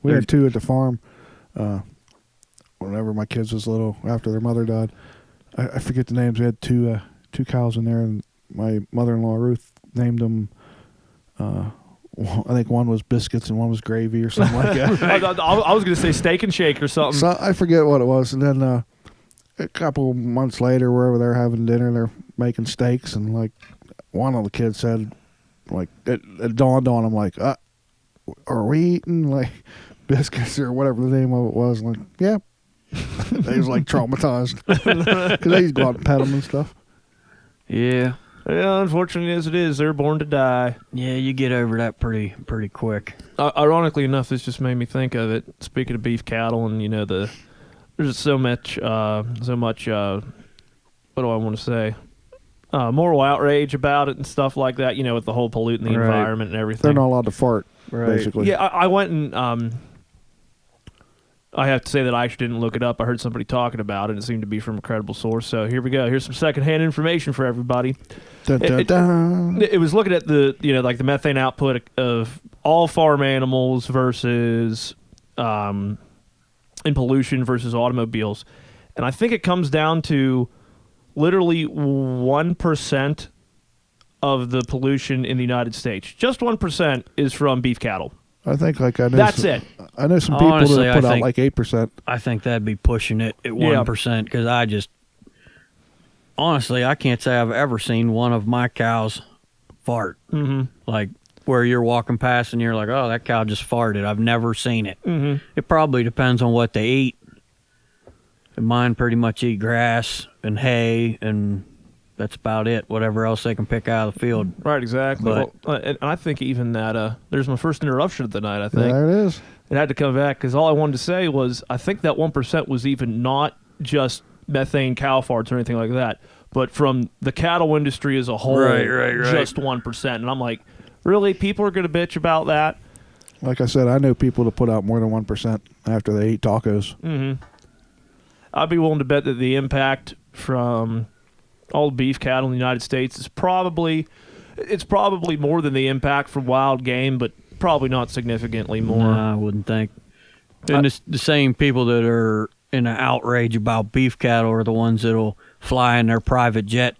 We had two at the farm. Whenever my kids was little, after their mother died, I forget the names. We had two cows in there, and my mother-in-law Ruth named them. I think one was biscuits and one was gravy or something like that. I was going to say steak and shake or something. So I forget what it was. And then a couple months later, wherever they're having dinner, they're making steaks, and like one of the kids said, like it dawned on him, like, are we eating like biscuits or whatever the name of it was? I'm like, yeah. They was like traumatized because they used to go out and pet them and stuff. Yeah. Yeah, unfortunately as it is, they're born to die. Yeah, you get over that pretty quick. Ironically enough, this just made me think of it. Speaking of beef cattle, and there's so much. What do I want to say? Moral outrage about it and stuff like that. With the whole polluting the environment and everything. They're not allowed to fart, basically. Yeah, I went and I have to say that I actually didn't look it up. I heard somebody talking about it. It seemed to be from a credible source. So here we go. Here's some secondhand information for everybody. It was looking at the like the methane output of all farm animals versus in pollution versus automobiles, and I think it comes down to literally 1% of the pollution in the United States. Just 1% is from beef cattle. I think I know. That's it. I know some people Honestly, that put out like 8%. I think that'd be pushing it at 1% because I can't say I've ever seen one of my cows fart. Like where you're walking past and you're like, oh, that cow just farted. I've never seen it. It probably depends on what they eat. And mine pretty much eat grass and hay, and that's about it. Whatever else they can pick out of the field. Right, exactly. But, and I think even that there's my first interruption of the night, I think. There it is. It had to come back because all I wanted to say was I think that 1% was even not just methane cow farts or anything like that, but from the cattle industry as a whole, Right. just 1%. And I'm like, really? People are going to bitch about that? Like I said, I know people that put out more than 1% after they eat tacos. Mm-hmm. I'd be willing to bet that the impact from all the beef cattle in the United States is probably more than the impact from wild game, but probably not significantly more. Nah, I wouldn't think. And the same people that are in an outrage about beef cattle are the ones that'll fly in their private jet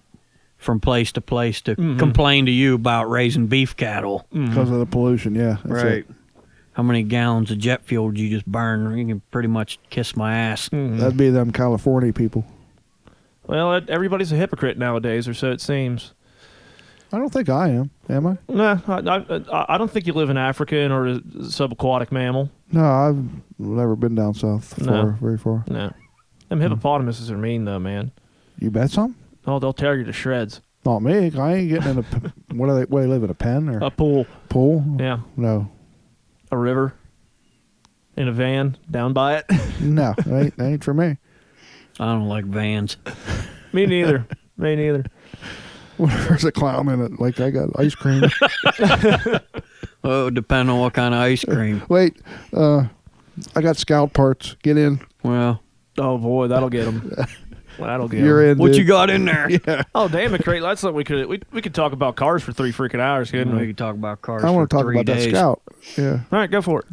from place to place to complain to you about raising beef cattle. Because of the pollution, yeah. That's Right. it. How many gallons of jet fuel did you just burn? You can pretty much kiss my ass. That'd be them California people. Well, everybody's a hypocrite nowadays, or so it seems. I don't think I am. Am I? Nah, I don't think you live in Africa and are a subaquatic mammal. No, I've never been down south very far. No. Them hippopotamuses are mean, though, man. You bet some? Oh, they'll tear you to shreds. Not me. I ain't getting in a. What do they live in? A pen or A pool. pool? Yeah. No, A river. In a van down by it. no, that ain't for me. I don't like vans. Me neither. Me neither. There's a clown in it. Like I got ice cream. Oh, depend on what kind of ice cream. Wait, I got Scout parts. Get in. Well, Oh, boy, that'll get them. That'll get You're 'em. in. what dude. you got in there? Yeah. Oh, damn it, Creighton. That's something we could talk about cars for 3 freaking hours, couldn't We we? could talk about cars I for want to talk 3 about days. that Scout. Yeah. All right, go for it.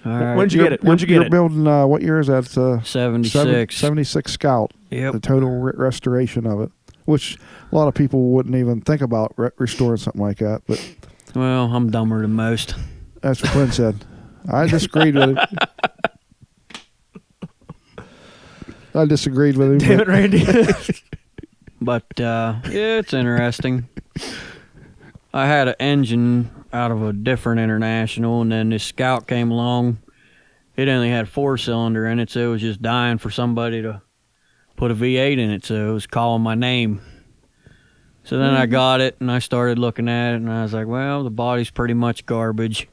All right. When'd you get it? When'd you get You're it? building, what year is that? 76. 76 Scout. Yep. The total restoration of it, which a lot of people wouldn't even think about restoring something like that. But Well, I'm dumber than most. that's what Clint said. I disagreed with him. I disagreed with him. Damn it, Randy. But, yeah, it's interesting. I had an engine out of a different International, and then this Scout came along. It only had 4-cylinder in it, so it was just dying for somebody to put a V8 in it, so it was calling my name. So then I got it, and I started looking at it, and I was like, well, the body's pretty much garbage.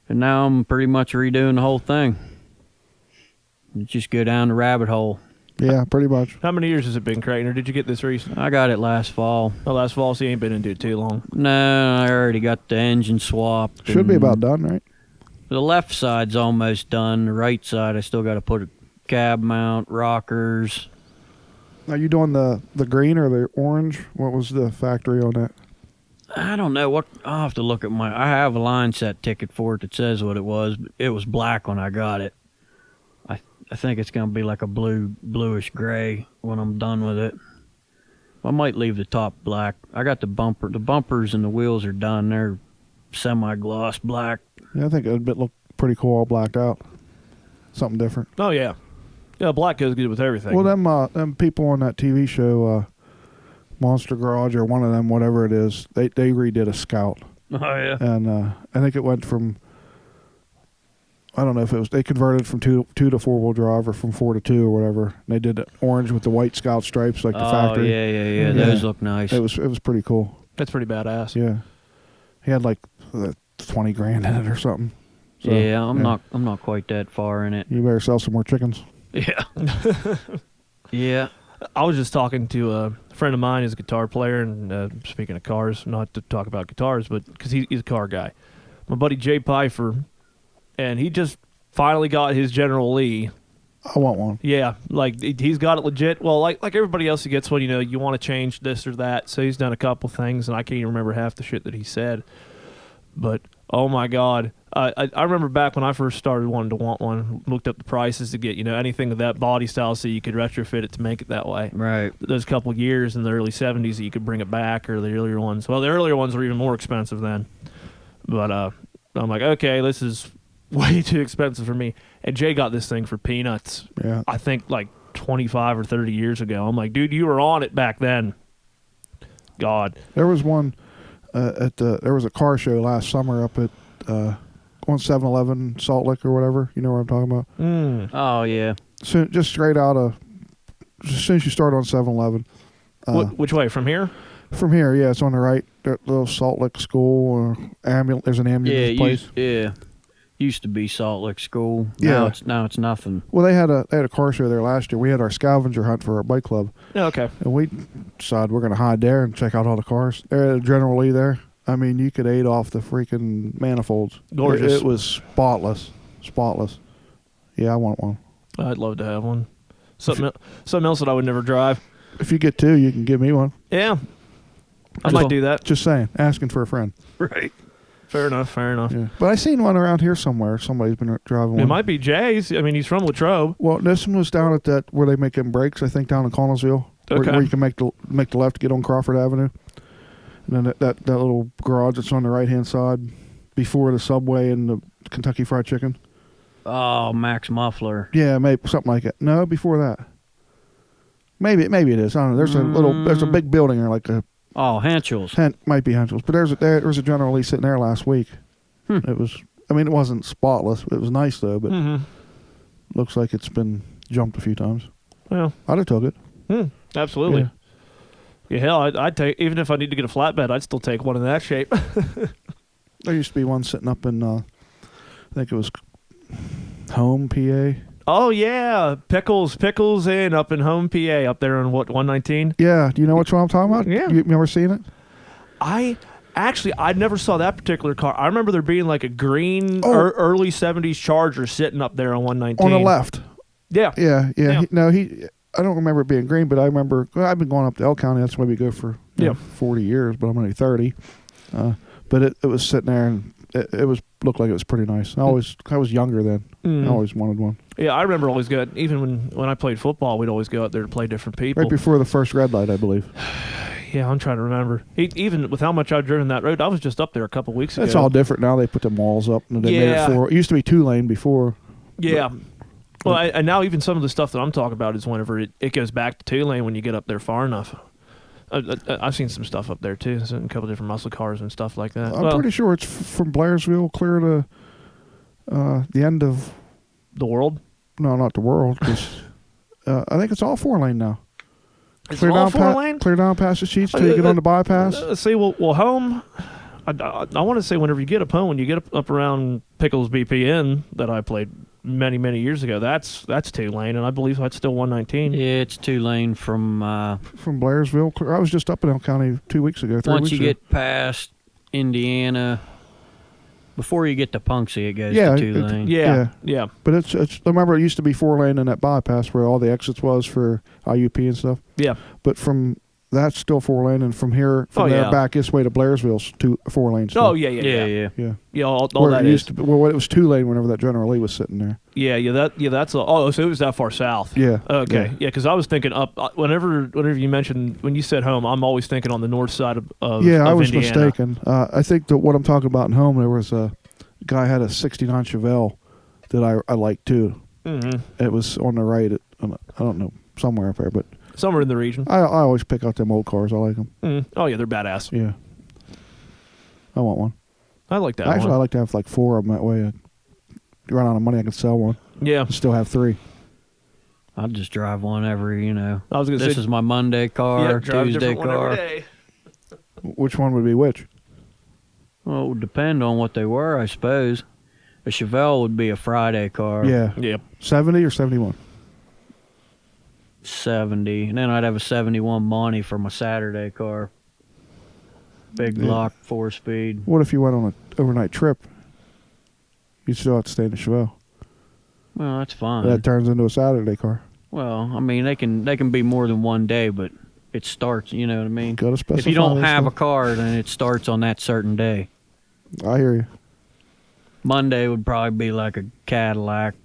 And now I'm pretty much redoing the whole thing. You just go down the rabbit hole. Yeah, pretty much. How many years has it been, Creighton, or did you get this recent? I got it last fall. Oh, last fall, so you ain't been into it too long. No, I already got the engine swapped. Should be and about done, right? The left side's almost done. The right side, I still got to put a cab mount, rockers. Are you doing the green or the orange? What was the factory on that? I don't know what. I'll have to look at my. I have a line set ticket for it that says what it was. But it was black when I got it. I think it's gonna be like a bluish gray when I'm done with it. I might leave the top black. I got the bumper. The bumpers and the wheels are done. They're semi-gloss black. Yeah, I think it would look pretty cool all blacked out. Something different. Oh, yeah. Yeah, black goes good with everything. Well, them people on that TV show, Monster Garage or one of them, whatever it is, they redid a Scout, Oh yeah. and I think it went from. I don't know if it was they converted from two to 4-wheel drive or from 4 to 2 or whatever. And they did it orange with the white Scout stripes like the factory. Yeah. Those look nice. It was pretty cool. That's pretty badass. Yeah, he had like 20 grand in it or something. So, yeah, I'm not quite that far in it. You better sell some more chickens. Yeah. Yeah. I was just talking to a friend of mine who's a guitar player, and speaking of cars, not to talk about guitars, but because he's a car guy. My buddy Jay Pfeiffer, and he just finally got his General Lee. I want one. Yeah, like he's got it legit. Well, like everybody else who gets one, you want to change this or that. So he's done a couple things, and I can't even remember half the shit that he said. But oh my God, I remember back when I first started wanting to want one. Looked up the prices to get anything of that body style, so you could retrofit it to make it that way. Right. Those couple of years in the early 70s that you could bring it back, or the earlier ones. Well, the earlier ones were even more expensive then. But I'm like, okay, this is way too expensive for me. And Jay got this thing for peanuts. Yeah. I think like 25 or 30 years ago. I'm like, dude, you were on it back then. God. There was one there was a car show last summer up at on 7-Eleven Salt Lake or whatever. You know what I'm talking about? Oh yeah. So just straight out of as soon as you start on 7-Eleven. Which way? From here? From here, yeah, it's on the right. That little Salt Lake School or there's an ambulance place. used to be Salt Lick School. Yeah. Now it's nothing. Well, they had a car show there last year. We had our scavenger hunt for our bike club. Yeah, okay. And we decided we're going to hide there and check out all the cars. They're at General Lee there. I mean, you could eat off the freaking manifolds. Gorgeous. It was spotless. Spotless. Yeah, I want one. I'd love to have one. Something else that I would never drive. If you get two, you can give me one. Yeah. I might do that. Just saying. Asking for a friend. Right. Fair enough. Yeah. But I seen one around here somewhere. Somebody's been driving one. It might be Jay's. I mean, he's from Latrobe. Well, this one was down at that where they make them brakes, I think, down in Connellsville. Okay. Where you can make the left to get on Crawford Avenue. And then that little garage that's on the right-hand side before the Subway and the Kentucky Fried Chicken. Oh, Max Muffler. Yeah, maybe something like that. No, before that. Maybe it is. I don't know. There's a big building there, like a. Oh, Henschel's. Might be Henschel's, but there was a General Lee sitting there last week. It was. I mean, it wasn't spotless. It was nice though, but looks like it's been jumped a few times. Well, I'd have took it. Absolutely. Yeah, hell, I'd take, even if I need to get a flatbed, I'd still take one in that shape. There used to be one sitting up in, I think it was Home, PA. Oh yeah, Pickles Inn up in Home, PA, up there on 119. Yeah, do you know which one I'm talking about? Yeah. You ever seen it? I never saw that particular car. I remember there being like a green early 70s Charger sitting up there on 119. On the left. Yeah. Yeah. I don't remember it being green, but I remember, I've been going up to Elk County. That's why we go for 40 years, but I'm only 30. But it was sitting there, and it looked like it was pretty nice. I was younger then. I always wanted one. Yeah, I remember always going, even when I played football, we'd always go out there to play different people. Right before the first red light, I believe. Yeah, I'm trying to remember. Even with how much I've driven that road, I was just up there a couple weeks ago. It's all different now. They put them walls up, and they made it four. It used to be 2-lane before. Yeah. Well, and now even some of the stuff that I'm talking about is whenever it goes back to 2-lane when you get up there far enough. I've seen some stuff up there too, so a couple of different muscle cars and stuff like that. I'm pretty sure it's from Blairsville clear to the end of the world. No, not the world, because I think it's all 4-lane now. It's all 4-lane. Clear down past the sheets till you get on the bypass. See, well, home. I want to say whenever you get up home, when you get up around Pickles BPN that I played many years ago, that's 2-lane, and I believe that's still 119. Yeah, it's 2-lane from Blairsville. I was just up in Elk County 2 weeks ago. Once you get past Indiana, before you get to Punxsy, it goes to 2-lane. Yeah. But it's. I remember it used to be 4-lane in that bypass where all the exits was for IUP and stuff. Yeah. But from that's still 4-lane, and from there back this way to Blairsville's 4-lane. Oh yeah. All that used to be, it was 2-lane whenever that General Lee was sitting there. That's so it was that far south. Yeah. Okay. Yeah, because I was thinking up whenever you mentioned when you said home, I'm always thinking on the north side of I was Indiana. mistaken. I think that what I'm talking about in home, there was a guy had a '69 Chevelle that I liked too. Mm-hmm. It was on the right. I don't know, somewhere up there, but. Somewhere in the region. I always pick out them old cars. I like them. Oh, yeah, they're badass. Yeah. I want one. I like that Actually, one. I like to have like 4 of them. That way, I run out of money, I can sell one. Yeah. And still have 3. I'll just drive one every, I was gonna this say, is my Monday car, Tuesday car. Which one would be which? Well, it would depend on what they were, I suppose. A Chevelle would be a Friday car. Yeah. Yep. 70 or 71? 70, and then I'd have a 71 Monty for my Saturday car. Big block, 4-speed. What if you went on an overnight trip? You'd still have to stay in the Chevelle. Well, that's fine. That turns into a Saturday car. Well, I mean, they can be more than one day, but it starts, you know what I mean? Gotta specify if you don't have stuff. a car, then it starts on that certain day. I hear you. Monday would probably be like a Cadillac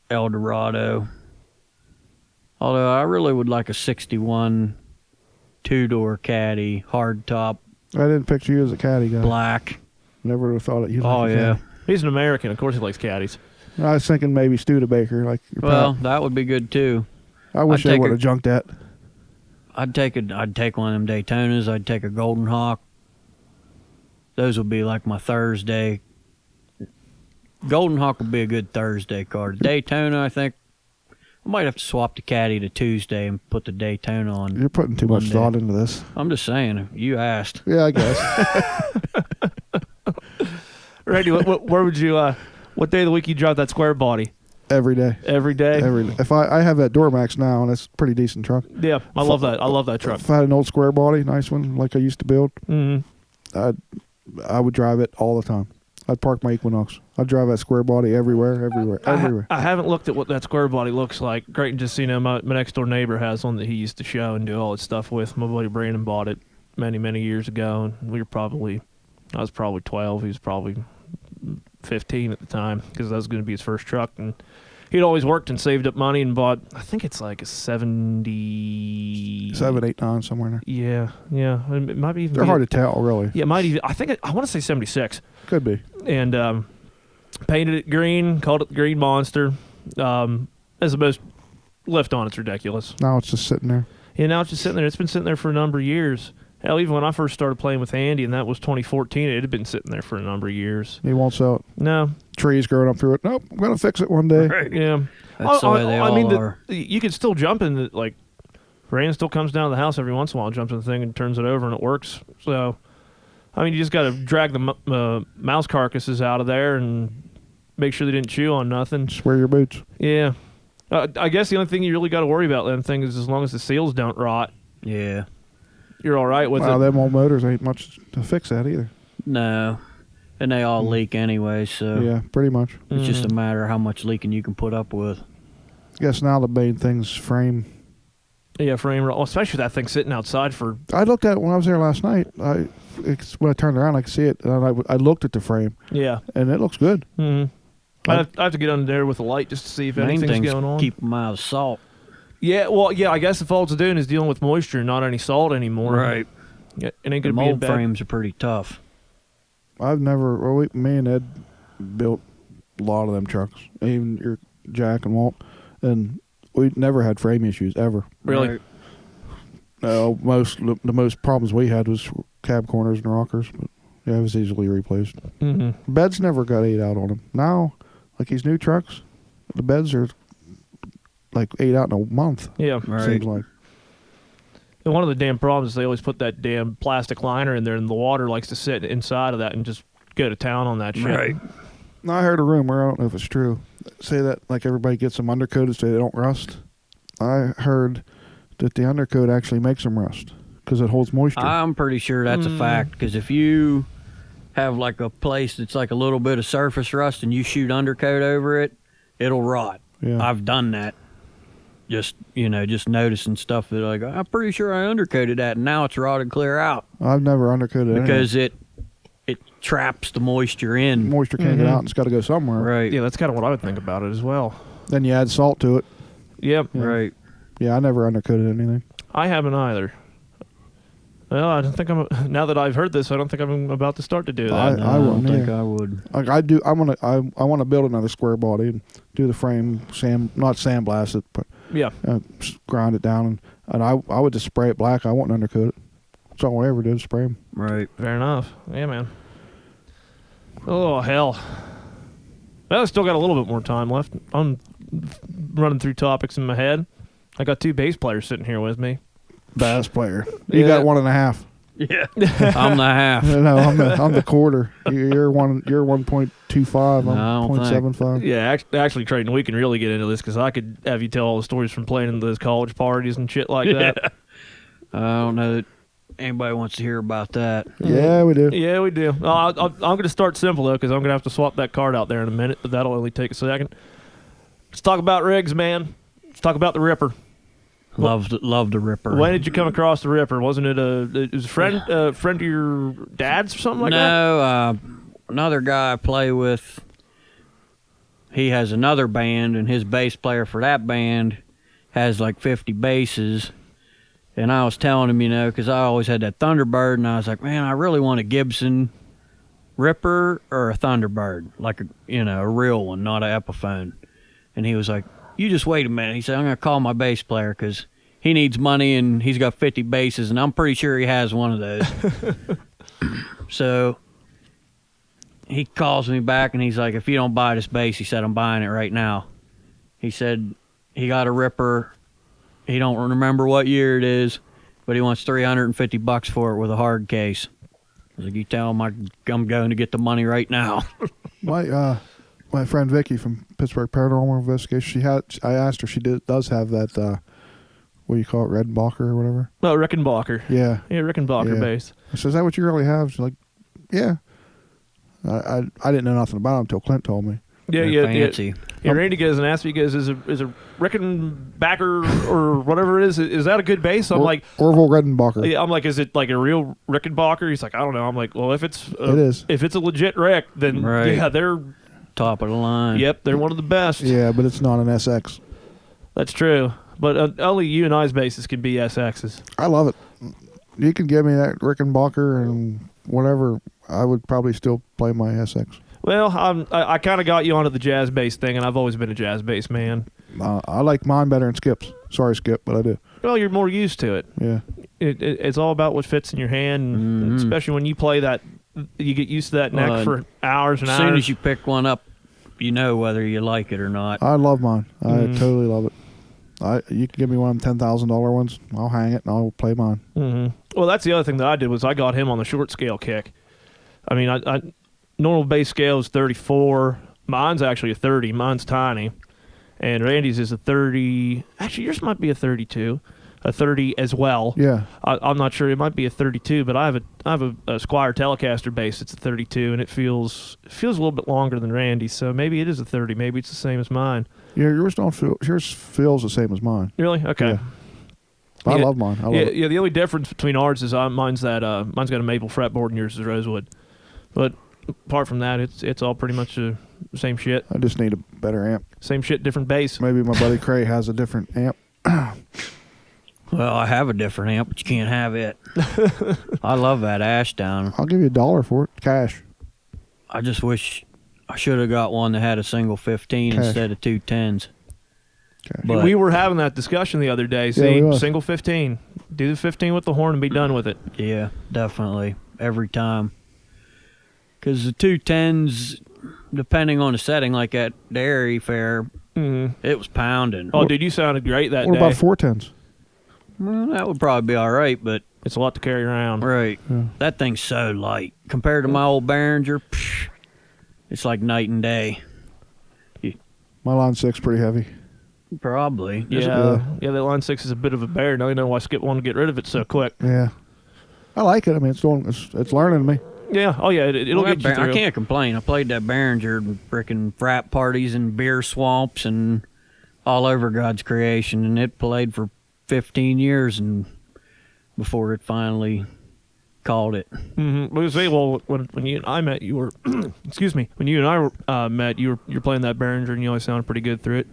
Eldorado. Although I really would like a 61 2-door caddy, hard top. I didn't picture you as a caddy guy. Black. Never would have thought it. Oh, yeah. He's an American. Of course he likes caddies. I was thinking maybe Studebaker. Like that would be good, too. I wish they would have junked that. I'd take one of them Daytonas. I'd take a Golden Hawk. Those would be like my Thursday. Golden Hawk would be a good Thursday car. Daytona, I think, I might have to swap the caddy to Tuesday and put the Daytona on. You're putting too much thought into this. I'm just saying. You asked. Yeah, I guess. Randy, where would you What day of the week you drive that square body? Every day. Every day? Every day. If I have that Duramax now, and it's a pretty decent truck. Yeah, I love that. I love that truck. If I had an old square body, nice one, like I used to build, I would drive it all the time. I'd park my Equinox. I'd drive that square body everywhere. I haven't looked at what that square body looks like. Creighton just, my next door neighbor has one that he used to show and do all his stuff with. My buddy Brandon bought it many, many years ago, and I was probably 12. He was probably 15 at the time because that was going to be his first truck. And he'd always worked and saved up money and bought, I think it's like a 70... 7, 8, 9, somewhere in there. Yeah. It might be even... They're hard to tell, really. Yeah, it might even... I want to say 76. Could be. And painted it green, called it the Green Monster. As the most lift on, it's ridiculous. Now it's just sitting there. Yeah, now it's just sitting there. It's been sitting there for a number of years. Hell, even when I first started playing with Andy, and that was 2014, it had been sitting there for a number of years. He won't sell it. No. Trees growing up through it. Nope, I'm going to fix it one day. Right. Yeah. That's the way they all are. You could still jump in the, like, Brandon still comes down to the house every once in a while, jumps in the thing and turns it over, and it works. So, you just got to drag the mouse carcasses out of there and make sure they didn't chew on nothing. Just wear your boots. Yeah. I guess the only thing you really got to worry about then thing is as long as the seals don't rot. Yeah. You're all right with it. Them old motors ain't much to fix that either. No. And they all leak anyway, so Yeah, pretty much. it's just a matter of how much leaking you can put up with. I guess now the main thing's frame. Yeah, frame roll, especially that thing sitting outside for... I looked at it when I was there last night. When I turned around, I could see it, and I looked at the frame. Yeah. And it looks good. Mm-hmm. I have to get under there with a light just to see if Main anything's thing's going on. keep them out of salt. Yeah, well, I guess if all it's doing is dealing with moisture and not any salt anymore. Right. Yeah, it ain't The going to be mold bad. frames are pretty tough. Me and Ed built a lot of them trucks, even your Jack and Walt, and we never had frame issues ever. Really? Right. The most problems we had was cab corners and rockers, but yeah, it was easily replaced. Mm-hmm. Beds never got ate out on them. Now, like these new trucks, the beds are like ate out in a month. Yeah. Right. Seems like. And one of the damn problems is they always put that damn plastic liner in there, and the water likes to sit inside of that and just go to town on that shit. Right. Now, I heard a rumor, I don't know if it's true, say that like everybody gets them undercoated so they don't rust. I heard that the undercoat actually makes them rust because it holds moisture. I'm pretty sure that's a fact, because if you have like a place that's like a little bit of surface rust and you shoot undercoat over it, it'll rot. Yeah. I've done that. Just noticing stuff that like, I'm pretty sure I undercoated that and now it's rotted clear out. I've never undercoated because it traps the moisture in. Moisture can't get out and it's got to go somewhere. Right. Yeah, that's kind of what I would think about it as well. Then you add salt to it. Yep. Yeah. Right. Yeah, I never undercoated anything. I haven't either. Well, I don't think now that I've heard this, I don't think I'm about to start to do that. I don't wouldn't think either. I would. Like I do, I want to build another square body and do the frame, not sandblast it, but Yeah. grind it down, and I would just spray it black. I wouldn't undercoat it. That's all I ever did, spray them. Right. Fair enough. Yeah, man. Oh, hell. Well, I still got a little bit more time left. I'm running through topics in my head. I got two bass players sitting here with me. Bass player. You Yeah. got 1.5. Yeah. I'm the half. No, I'm the quarter. You're 1.25. No, I I'm don't 0.75. Yeah, actually, Creighton, we can really get into this because I could have you tell all the stories from playing in those college parties and shit like that. Yeah. I don't know that anybody wants to hear about that. Yeah, we do. Yeah, we do. I'm going to start simple, though, because I'm going to have to swap that card out there in a minute, but that'll only take a second. Let's talk about rigs, man. Let's talk about the Ripper. Love the Ripper. When did you come across the Ripper? Wasn't it it was a friend of your dad's or something like that? No, another guy I play with, he has another band, and his bass player for that band has like 50 basses. And I was telling him, because I always had that Thunderbird, and I was like, man, I really want a Gibson Ripper or a Thunderbird, like a real one, not an Epiphone. And he was like, you just wait a minute. He said, I'm going to call my bass player because he needs money and he's got 50 basses, and I'm pretty sure he has one of those. So he calls me back and he's like, if you don't buy this bass, he said, I'm buying it right now. He said he got a Ripper. He don't remember what year it is, but he wants $350 for it with a hard case. I was like, you tell him I'm going to get the money right now. my friend Vicky from Pittsburgh Paranormal Investigation. I asked her. She does have that. What do you call it? Redenbacher or whatever. Oh, Rickenbacker. Yeah. Yeah, Rickenbacker Yeah. bass. I said, "Is that what you really have?" She's like, "Yeah." I didn't know nothing about them until Clint told me. Yeah, They're yeah, fancy. yeah. Randy goes and asks me, he goes, is a Rickenbacker or whatever it is that a good bass? I'm like, Orville Redenbacher. yeah, I'm like, is it like a real Rickenbacker? He's like, I don't know. I'm like, well, if it's It is. if it's a legit Rick, then Right. yeah, they're Top of the line. yep, they're one of the best. Yeah, but it's not an SX. That's true. But only you and I's basses can be SXs. I love it. You can give me that Rickenbacker and whatever. I would probably still play my SX. Well, I kind of got you onto the jazz bass thing, and I've always been a jazz bass man. I like mine better than Skip's. Sorry, Skip, but I do. Well, you're more used to it. Yeah. It's all about what fits in your hand, and especially when you play that, you get used to that neck Well, for hours and As hours. soon as you pick one up, you know whether you like it or not. I love mine. I totally love it. You can give me one of them $10,000 ones. I'll hang it and I'll play mine. Well, that's the other thing that I did was I got him on the short scale kick. I mean, I normal bass scale is 34. Mine's actually a 30. Mine's tiny, and Randy's is a 30. Actually, yours might be a 32, a 30 as well. Yeah. I'm not sure. It might be a 32, but I have a Squire Telecaster bass. It's a 32, and it feels a little bit longer than Randy's. So maybe it is a 30. Maybe it's the same as mine. Yeah, yours feels the same as mine. Really? Okay. Yeah. I Yeah. love mine. I love Yeah, it. yeah. The only difference between ours is mine's got a maple fretboard and yours is rosewood. But apart from that, it's all pretty much the same shit. I just need a better amp. Same shit, different bass. Maybe my buddy Cray has a different amp. Well, I have a different amp, but you can't have it. I love that Ashdown. I'll give you $1 for it, cash. I just wish I should have got one that had a single 15 Cash. instead of two 10s. Cash. But We were having that discussion the other day. Yeah, See, we was. single 15. Do the 15 with the horn and be done with it. yeah, definitely every time. Because the two 10s, depending on the setting, like at Dairy Fair, it was pounding. Oh, dude, you sounded great that What day. about 410s? Well, that would probably be all right, but It's a lot to carry around. right, Yeah. that thing's so light compared to my old Behringer. It's like night and day. My Line 6 pretty heavy. Probably. Yeah, yeah. That Line 6 is a bit of a bear. Now you know why Skip wanted to get rid of it so quick. Yeah. I like it. I mean, it's learning me. Yeah. Oh, yeah. It'll Well, get you through. I can't complain. I played that Behringer in frickin' frat parties and beer swamps and all over God's creation, and it played for 15 years and before it finally called it. Well, when you and I met, you were excuse me. When you and I met, you're playing that Behringer, and you always sounded pretty good through it.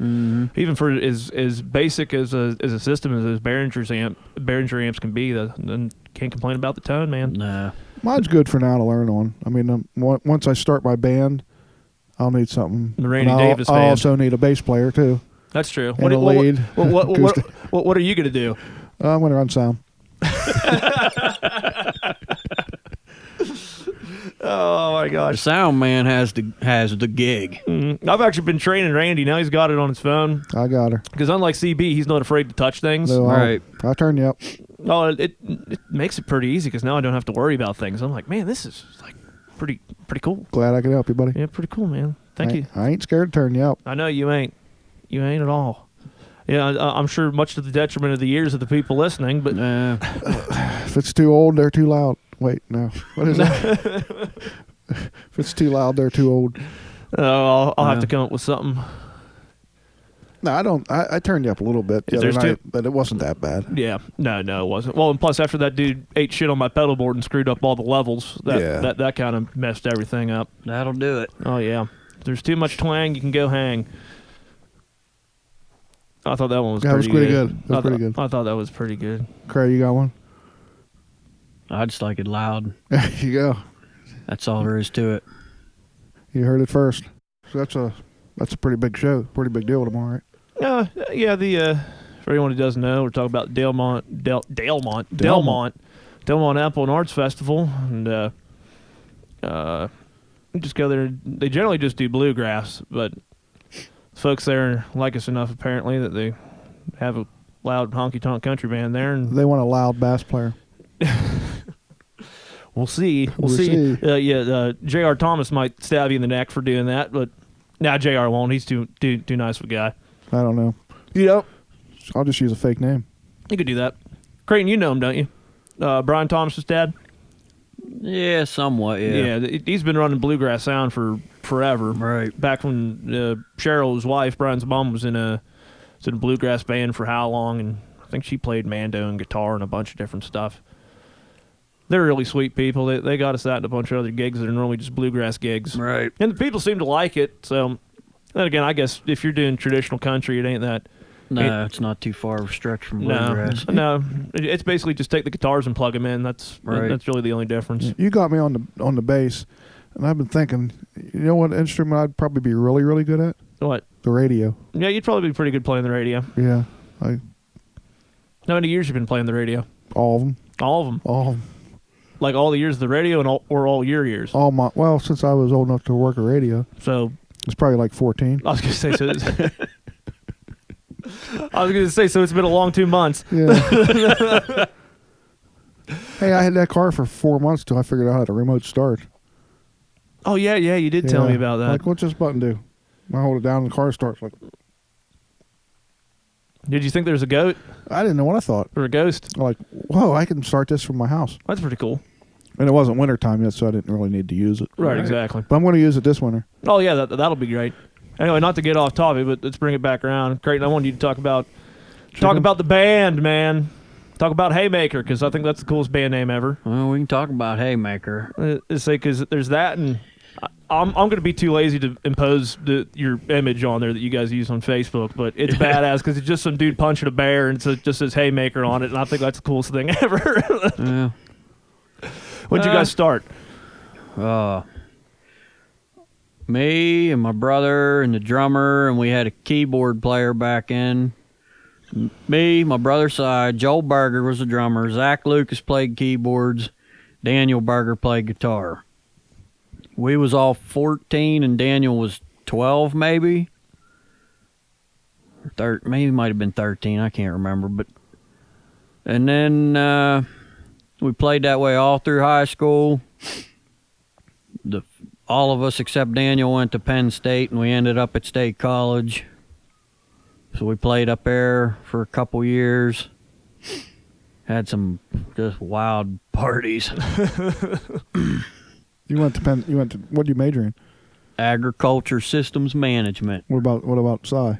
Even for as basic as a system as those Behringer amps can be, then can't complain about the tone, man. Nah. Mine's good for now to learn on. I mean, once I start my band, I'll need something. The Randy And Davis I'll band. also need a bass player too. That's true. And a lead. What are you gonna do? I'm going to run sound. Oh my The gosh! sound man has the gig. I've actually been training Randy. Now he's got it on his phone. I got her. Because unlike CB, he's not afraid to touch things. No, Right. I'll turn you up. No, it makes it pretty easy because now I don't have to worry about things. I'm like, man, this is like pretty cool. Glad I could help you, buddy. Yeah, pretty cool, man. Thank you. I ain't scared to turn you up. I know you ain't. You ain't at all. Yeah, I'm sure much to the detriment of the ears of the people listening, but If it's too old, they're too loud. Wait, no. What is that? If it's too loud, they're too old. I'll have to come up with something. No, I don't. I turned you up a little bit the If other there's night, two- but it wasn't that bad. Yeah, no, it wasn't. Well, and plus after that dude ate shit on my pedal board and screwed up all the levels, that kind of messed everything up. that'll do it. Oh yeah, if there's too much twang, you can go hang. I thought that one was Yeah, it was pretty pretty good. It was pretty good. I thought that was pretty good. Cray, you got one? I just like it loud. There you go. That's all there is to it. You heard it first. So that's a pretty big show. Pretty big deal tomorrow, right? Yeah. For anyone who doesn't know, we're talking about Delmont Apple and Arts Festival, and just go there. They generally just do bluegrass, but folks there like us enough apparently that they have a loud honky tonk country band there, and They want a loud bass player. we'll see. We'll see. J.R. Thomas might stab you in the neck for doing that, but Now JR won't. He's too nice of a guy. I don't know. Yep. I'll just use a fake name. You could do that. Creighton, you know him, don't you? Brian Thomas's dad. Yeah, somewhat. Yeah. Yeah, he's been running Bluegrass Sound for forever. Right. Back when Cheryl's wife, Brian's mom, was in a bluegrass band for how long, and I think she played mando and guitar and a bunch of different stuff. They're really sweet people. They got us out in a bunch of other gigs that are normally just bluegrass gigs. Right. And the people seem to like it. So, then again, I guess if you're doing traditional country, it ain't that. No, it's not too far of a stretch from bluegrass. No. It's basically just take the guitars and plug them in. That's really the only difference. You got me on the bass, and I've been thinking, you know what instrument I'd probably be really, really good at? What? The radio. Yeah, you'd probably be pretty good playing the radio. Yeah. How many years you been playing the radio? All of them. All of them. All of them. Like all the years of the radio or all your years? Well, since I was old enough to work a radio. So it's probably like 14. I was going to say, so it's been a long 2 months. Yeah. Hey, I had that car for 4 months till I figured out how to remote start. Oh, yeah, you did tell me about that. Like, what's this button do? I hold it down and the car starts. Like, did you think there was a goat? I didn't know what I thought. Or a ghost? Like, whoa, I can start this from my house. That's pretty cool. And it wasn't winter time yet, so I didn't really need to use it. Right, exactly. But I'm going to use it this winter. Oh, yeah, that'll be great. Anyway, not to get off topic, but let's bring it back around. Creighton, I wanted you to talk about the band, man. Talk about Haymaker, because I think that's the coolest band name ever. Well, we can talk about Haymaker. Because there's that, and I'm going to be too lazy to impose your image on there that you guys use on Facebook, but it's badass because it's just some dude punching a bear, and it just says Haymaker on it, and I think that's the coolest thing ever. Yeah. When'd you guys start? Me and my brother and the drummer, and we had a keyboard player back in. Me, my brother's side, Joel Berger was the drummer, Zach Lucas played keyboards, Daniel Berger played guitar. We was all 14 and Daniel was 12 maybe. Maybe might have been 13, I can't remember. And then we played that way all through high school. All of us except Daniel went to Penn State, and we ended up at State College. So we played up there for a couple years. Had some just wild parties. You went to what did you major in? Agriculture systems management. What about Sci?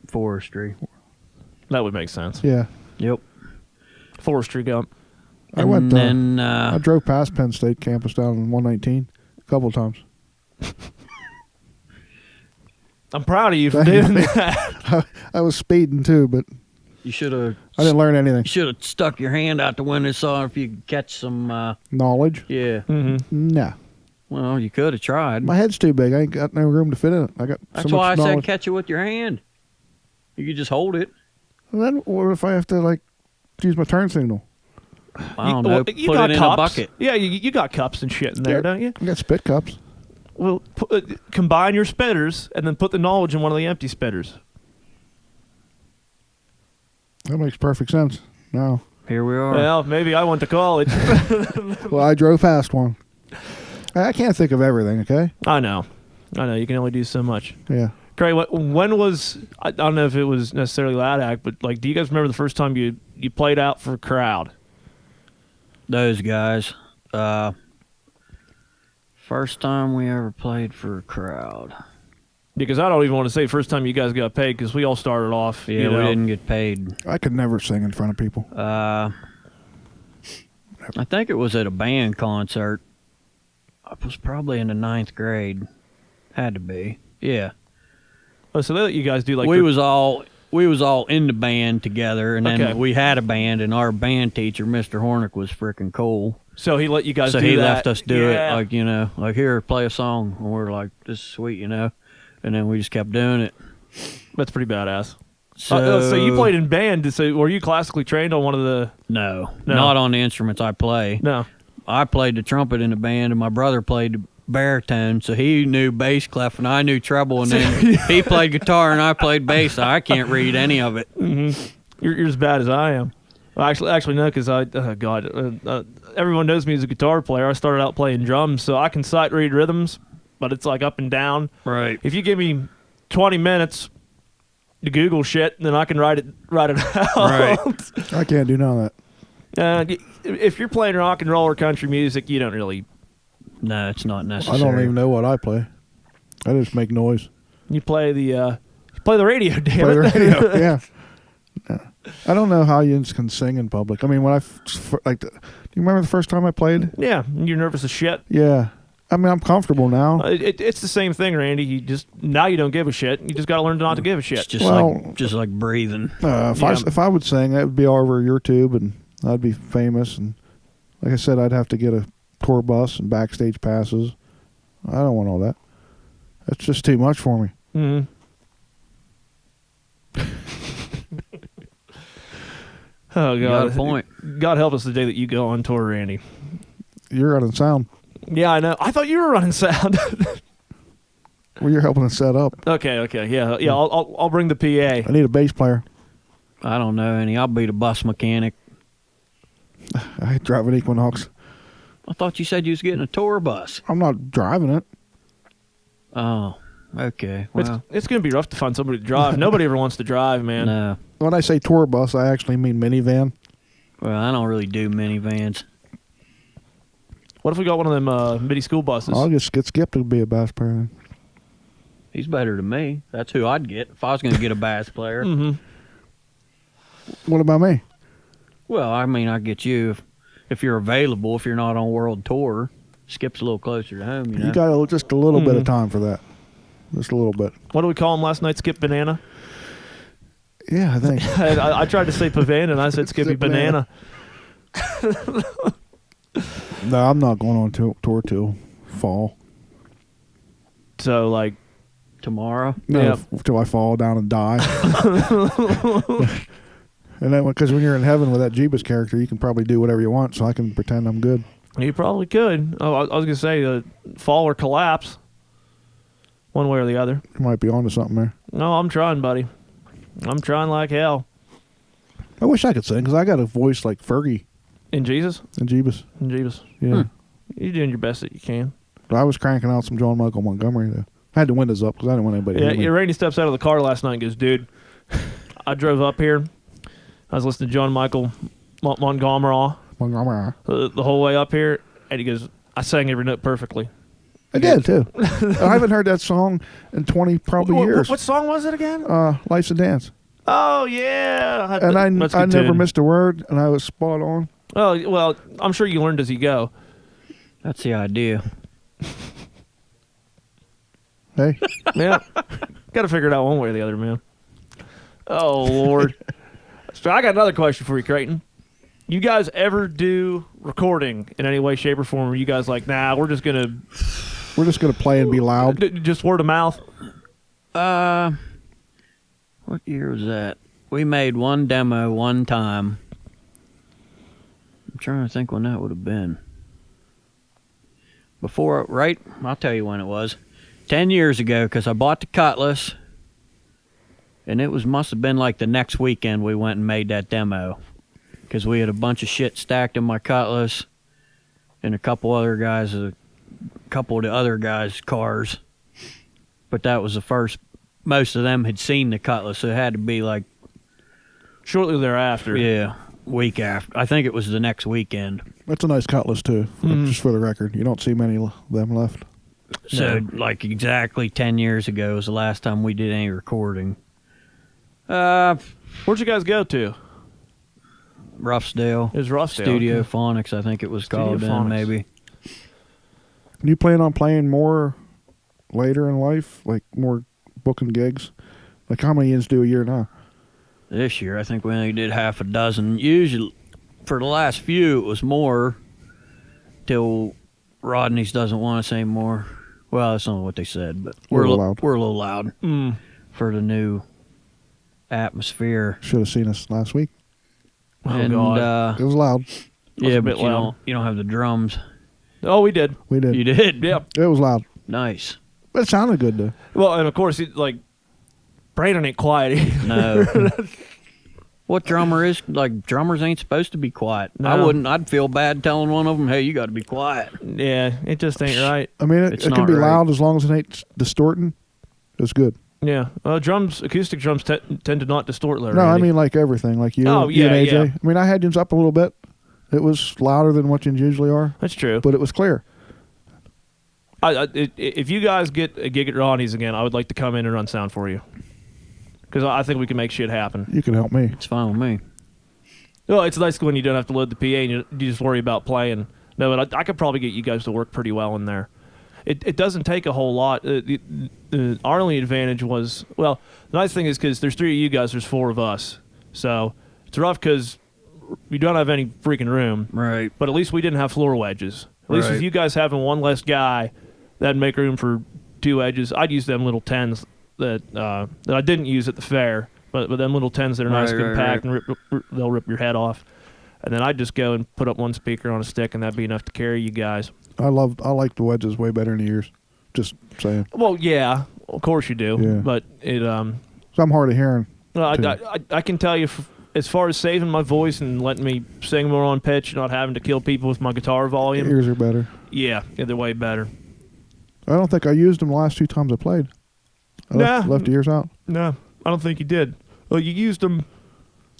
Forestry. That would make sense. Yeah. Yep. Forestry Gump. I drove past Penn State campus down in 119 a couple times. I'm proud of you for doing that. I was speeding too, but you should have. I didn't learn anything. You should have stuck your hand out the window, saw if you could catch some knowledge. Yeah. Mm-hmm. No. Well, you could have tried. My head's too big. I ain't got no room to fit in it. That's why I said catch it with your hand. You could just hold it. Well, then what if I have to use my turn signal? I don't know. Put it in a bucket. Yeah, you got cups and shit in there, don't you? I got spit cups. Well, combine your spitters and then put the knowledge in one of the empty spitters. That makes perfect sense. No. Here we are. Well, maybe I went to college. Well, I drove past one. I can't think of everything, okay? I know. You can only do so much. Yeah. Craig, when was, I don't know if it was necessarily Loud Act, but do you guys remember the first time you played out for a crowd? Those guys. First time we ever played for a crowd. Because I don't even want to say first time you guys got paid, because we all started off. Yeah, we didn't get paid. I could never sing in front of people. I think it was at a band concert. I was probably in the 9th grade. Had to be. Yeah. Oh, so they let you guys do we was all in the band together, and then we had a band, and our band teacher, Mr. Hornick, was freaking cool. So he let you guys do that. So he left us do it, like here, play a song, and we're like, this is sweet, and then we just kept doing it. That's pretty badass. So you played in band. So were you classically trained on one of the? No, not on the instruments I play. No, I played the trumpet in the band, and my brother played the baritone, so he knew bass clef and I knew treble, and then he played guitar and I played bass. So I can't read any of it. Mm-hmm. You're as bad as I am. Well, actually no, because everyone knows me as a guitar player. I started out playing drums, so I can sight read rhythms. but it's like up and down. Right. If you give me 20 minutes to Google shit, then I can write it out. Right. I can't do none of that. If you're playing rock and roll or country music, you don't really. No, it's not necessary. I don't even know what I play. I just make noise. You play the radio, damn Play it. the radio, yeah. I don't know how you can sing in public. I mean, when do you remember the first time I played? Yeah, you're nervous as shit. Yeah. I mean, I'm comfortable now. It's the same thing, Randy. Now you don't give a shit. You just got to learn not to give a shit. It's just like breathing. If I would sing, that would be all over YouTube, and I'd be famous. And like I said, I'd have to get a tour bus and backstage passes. I don't want all that. That's just too much for me. Mm-hmm. Oh, God. You got a point. God help us the day that you go on tour, Randy. You're running sound. Yeah, I know. I thought you were running sound. Well, you're helping us set up. Okay, yeah. I'll bring the PA. I need a bass player. I don't know any. I'll be the bus mechanic. I drive an Equinox. I thought you said you was getting a tour bus. I'm not driving it. Oh, okay. Well, It's going to be rough to find somebody to drive. Nobody ever wants to drive, man. no. When I say tour bus, I actually mean minivan. Well, I don't really do minivans. What if we got one of them midi school buses? I'll just get Skip to be a bass player. He's better than me. That's who I'd get if I was going to get a bass player. Mm-hmm. What about me? Well, I mean, I'd get you if you're available, if you're not on world tour. Skip's a little closer to home, you know. You got just a little bit of time for that. Just a little bit. What do we call him last night? Skip Banana? Yeah, I think. I tried to say Pavane, and I said Skippy Skip Banana. No, I'm not going on tour till fall. So, like... Tomorrow? No, Yeah. till I fall down and die. And then, because when you're in heaven with that Jeebus character, you can probably do whatever you want, so I can pretend I'm good. You probably could. Oh, I was going to say fall or collapse. One way or the other. You might be onto something there. No, I'm trying, buddy. I'm trying like hell. I wish I could sing, because I got a voice like Fergie In Jesus? and Jeebus. In Jesus. Yeah. You're doing your best that you can. But I was cranking out some John Michael Montgomery, though. I had the windows up, because I didn't want anybody to Yeah, hear me. Randy steps out of the car last night and goes, dude, I drove up here. I was listening to John Michael Montgomery Montgomery. the whole way up here, and he goes, I sang every note perfectly. I did, too. I haven't heard that song in 20 probably years. What song was it again? Life's a Dance. Oh, yeah. And That's a I good never tune. missed a word, and I was spot on. Oh, well, I'm sure you learned as you go. That's the idea. Hey. Yeah. Got to figure it out one way or the other, man. Oh, Lord. So I got another question for you, Creighton. You guys ever do recording in any way, shape, or form? Or are you guys like, nah, we're just going to play and be loud. to... Just word of mouth? What year was that? We made one demo one time. I'm trying to think when that would have been. I'll tell you when it was. 10 years ago, because I bought the Cutlass, and it must have been like the next weekend we went and made that demo, because we had a bunch of shit stacked in my Cutlass, and a couple of the other guys' cars, but that was the first. Most of them had seen the Cutlass, so it had to be like Shortly thereafter. yeah, week after. I think it was the next weekend. That's a nice Cutlass, too, just for the record. You don't see many of them left. So, like, exactly 10 years ago was the last time we did any recording. Where'd you guys go to? Roughdale. It was Roughdale. Studio Phonics, I think it was called Phonics. then, maybe. Do you plan on playing more later in life? Like, more booking gigs? Like, how many ins do a year now? This year, I think we only did half a dozen. Usually, for the last few, it was more, till Rodney's doesn't want us anymore. Well, that's not what they said, but we're a little loud for the new atmosphere. Should have seen us last week. Oh, And God. It was loud. yeah, a but bit loud. you don't have the drums. Oh, we did. We did. You did? Yeah. It was loud. Nice. But it sounded good, though. Well, and of course, Brandon ain't quiet. No. what drummer is like? Drummers ain't supposed to be quiet. No. I wouldn't. I'd feel bad telling one of them, "Hey, you got to be quiet." Yeah, it just ain't right. I mean, It's it can not be right. loud as long as it ain't distorting. It's good. Yeah, acoustic drums tend to not distort there. No, I Randy. mean like everything, like you, Oh, you and yeah, AJ. yeah. I mean, I had you up a little bit. It was louder than what you usually are, That's true. but it was clear. If you guys get a gig at Ronnie's again, I would like to come in and run sound for you, because I think we can make shit happen. You can help me. It's fine with me. Well, it's nice when you don't have to load the PA and you just worry about playing. No, but I could probably get you guys to work pretty well in there. It doesn't take a whole lot. Our only advantage was, well, the nice thing is because there's 3 of you guys, there's 4 of us. So it's rough because we don't have any freaking room. Right. But at least we didn't have floor wedges. At least with Right. you guys having one less guy, that'd make room for 2 edges. I'd use them little 10s that I didn't use at the fair, but them little 10s that are nice, Right, right, compact, and they'll rip your head off. And then I'd just go and put up one speaker on a stick, and that'd be enough to carry you guys. I like the wedges way better than the ears. Just saying. Well, yeah, of course you do. Yeah. But it So I'm hard of hearing. well, too. I can tell you, as far as saving my voice and letting me sing more on pitch, not having to kill people with my guitar volume, Ears are better. yeah, they're way better. I don't think I used them the last 2 times I played. I left the ears out. No, I don't think you did. Well, you used them.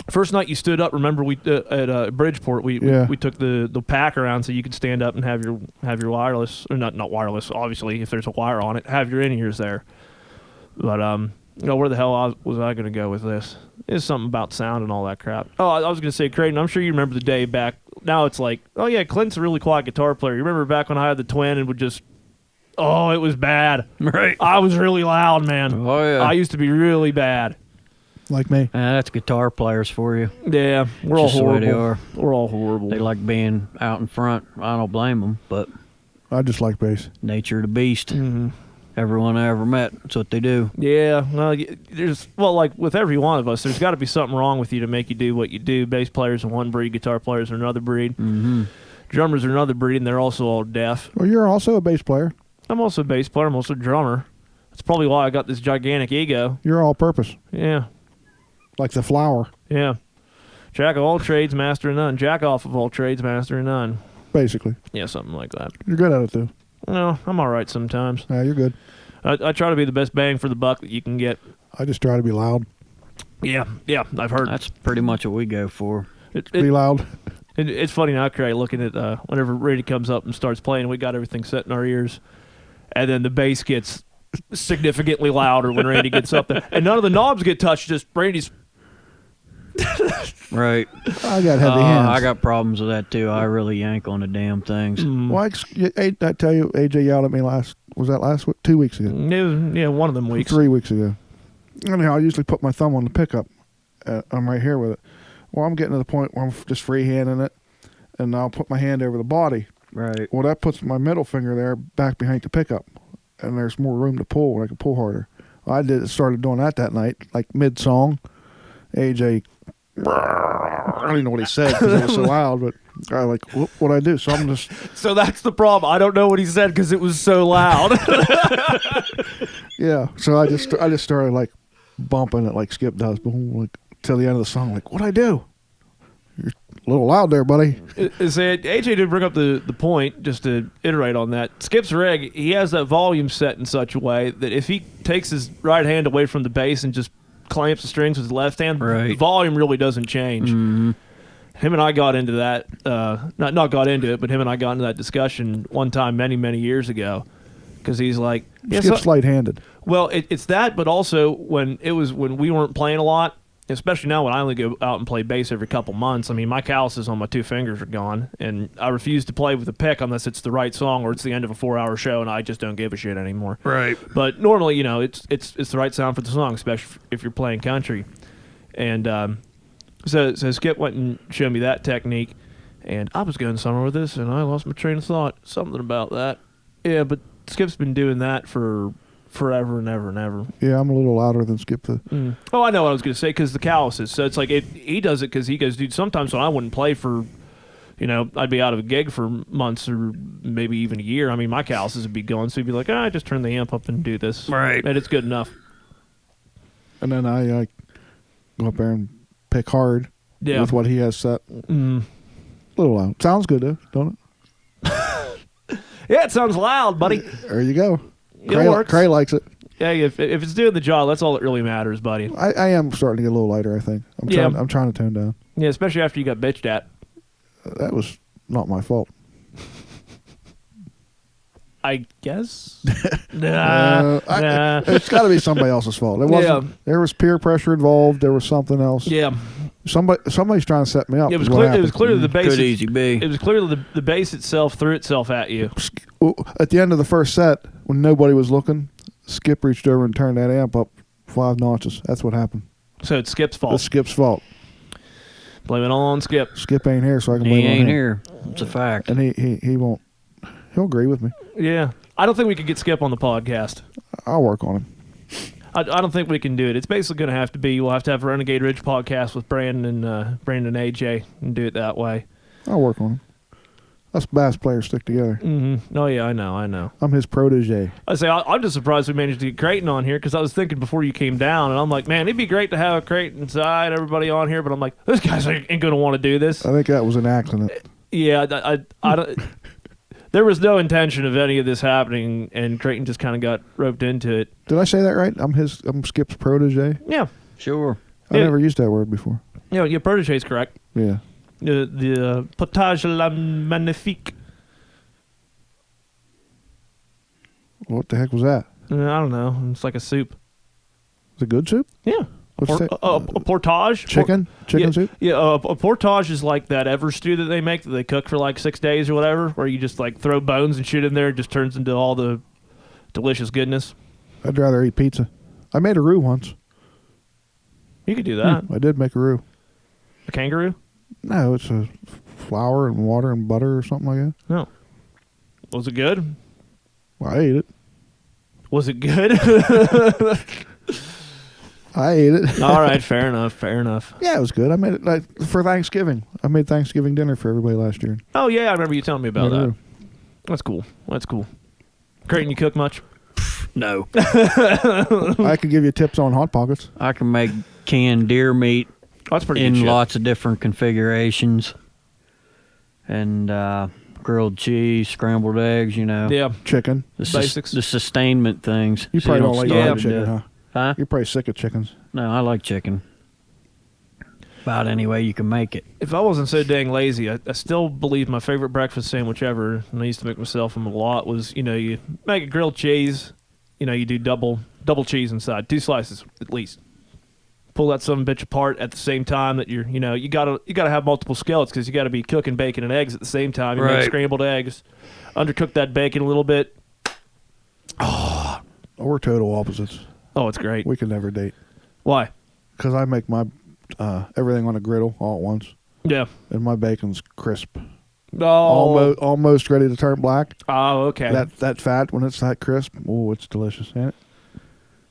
First night you stood up. Remember, we at Bridgeport, we took the pack around so you could stand up and have your wireless, or not wireless. Obviously, if there's a wire on it, have your in ears there. But where the hell was I going to go with this? It's something about sound and all that crap. Oh, I was going to say, Creighton, I'm sure you remember the day back. Now it's like, oh yeah, Clint's a really quiet guitar player. You remember back when I had the twin and would just, oh, it was bad. Right. I was really loud, man. Oh yeah. I used to be really bad. Like me. That's guitar players for you. Yeah, we're all Just the way horrible. they are. We're all horrible. They like being out in front. I don't blame them, but I just like bass. nature of the beast. Mhm. Everyone I ever met, that's what they do. Yeah, well, like with every one of us, there's got to be something wrong with you to make you do what you do. Bass players are one breed, guitar players are another breed, Mm-hmm. drummers are another breed, and they're also all deaf. Well, you're also a bass player. I'm also a bass player. I'm also a drummer. That's probably why I got this gigantic ego. You're all purpose. Yeah, Like the flower, yeah. Jack of all trades, master of none. Jack off of all trades, master of none. basically. Yeah, something like that. You're good at it, too. No, I'm all right sometimes. Yeah, you're good. I try to be the best bang for the buck that you can get. I just try to be loud. Yeah, I've heard. That's pretty much what we go for. Be loud. It's funny now, Craig, looking at whenever Randy comes up and starts playing, we got everything set in our ears, and then the bass gets significantly louder when Randy gets up there, and none of the knobs get touched. Just Randy's. Right. I got heavy hands. I got problems with that too. I really yank on the damn things. Well, I tell you, AJ yelled at me last week? 2 weeks ago. Yeah, one of them weeks. 3 weeks ago. Anyhow, I usually put my thumb on the pickup. I'm right here with it. Well, I'm getting to the point where I'm just freehanding it, and I'll put my hand over the body. Right. Well, that puts my middle finger there back behind the pickup, and there's more room to pull, and I can pull harder. Well, started doing that night, like mid-song. AJ, I don't even know what he said because it was so loud, but I like, what I do? So I'm just... So that's the problem. I don't know what he said because it was so loud. Yeah, so I just started like bumping it like Skip does, boom, like till the end of the song. Like, what I do? You're a little loud there, buddy. AJ did bring up the point, just to iterate on that. Skip's rig, he has that volume set in such a way that if he takes his right hand away from the bass and just clamps the strings with his left hand, Right. the volume really doesn't change. Mm-hmm. Him and I got into that, not got into it, but him and I got into that discussion one time many years ago. Because he's like, yeah, Skip's light-handed. well, it's that, but also when we weren't playing a lot, especially now when I only go out and play bass every couple months. I mean, my calluses on my 2 fingers are gone, and I refuse to play with a pick unless it's the right song or it's the end of a 4-hour show, and I just don't give a shit anymore. Right. But normally, it's the right sound for the song, especially if you're playing country. And so Skip went and showed me that technique, and I was going somewhere with this, and I lost my train of thought. Something about that. Yeah, but Skip's been doing that for forever and ever and ever. Yeah, I'm a little louder than Skip. Oh, I know what I was going to say, because the calluses. So it's like he does it because he goes, dude, sometimes when I wouldn't play for, I'd be out of a gig for months or maybe even a year. I mean, my calluses would be going, so he'd be like, I just turn the amp up and do this. Right. And it's good enough. And then I go up there and pick hard with what he has set. A little loud. Sounds good, though, don't it? Yeah, it sounds loud, buddy. There you go. It works. Cray likes it. Yeah, if it's doing the job, that's all that really matters, buddy. I am starting to get a little lighter, I think. I'm trying to tone down. Yeah, especially after you got bitched at. That was not my fault. I guess. It's got to be somebody else's fault. It wasn't. Yeah. There was peer pressure involved. There was something else. Yeah. Somebody's trying to set me up. It was clear. It was clear the base. Could easy be. It was clear the base itself threw itself at you. At the end of the first set, when nobody was looking, Skip reached over and turned that amp up 5 notches. That's what happened. So it's Skip's fault. It's Skip's fault. Blame it all on Skip. Skip ain't here, so I can blame He it on ain't him. here. It's a fact. And he won't. He'll agree with me. Yeah. I don't think we could get Skip on the podcast. I'll work on him. I don't think we can do it. It's basically going to have to be. We'll have to have a Renegade Ridge podcast with Brandon and AJ and do it that way. I'll work on him. Us bass players stick together. Mm-hmm. Oh yeah, I know. I'm his protege. I'm just surprised we managed to get Creighton on here because I was thinking before you came down, and I'm like, man, it'd be great to have Creighton side, everybody on here, but I'm like, those guys ain't going to want to do this. I think that was an accident. Yeah, I don't. There was no intention of any of this happening, and Creighton just kind of got roped into it. Did I say that right? I'm Skip's protege. Yeah, Sure. I never used that word before. yeah, your protege is correct. Yeah. The potage la magnifique. What the heck was that? I don't know. It's like a soup. Is it good soup? Yeah. What's that? A portage. Chicken soup? Yeah, a portage is like that ever stew that they make that they cook for like 6 days or whatever, where you just like throw bones and shit in there. It just turns into all the delicious goodness. I'd rather eat pizza. I made a roux once. You could do that. I did make a roux. A kangaroo? No, it's a flour and water and butter or something like that. No. Was it good? Well, I ate it. Was it good? I ate it. All right, fair enough. Yeah, it was good. I made it for Thanksgiving. I made Thanksgiving dinner for everybody last year. Oh yeah, I remember you telling me about Yeah. that. That's cool. Creighton, you cook much? No. I could give you tips on Hot Pockets. I can make canned deer meat That's pretty in good shit. lots of different configurations. And grilled cheese, scrambled eggs, Yeah. Chicken. The Basics. the sustainment things. You probably don't like starve to chicken, death. huh? Huh? You're probably sick of chickens. No, I like chicken. About any way you can make it. If I wasn't so dang lazy, I still believe my favorite breakfast sandwich ever, and I used to make myself them a lot, was, you make a grilled cheese, you do double cheese inside, 2 slices at least. Pull that son of a bitch apart at the same time that you gotta have multiple skillets because you gotta be cooking bacon and eggs at the same time. You make Right. scrambled eggs, undercook that bacon a little bit. Oh, we're total opposites. Oh, it's great. We could never date. Why? Because I make my everything on a griddle all at once, Yeah. and my bacon's crisp, Oh. almost ready to turn black. Oh, okay. That fat when it's that crisp, oh, it's delicious, ain't it?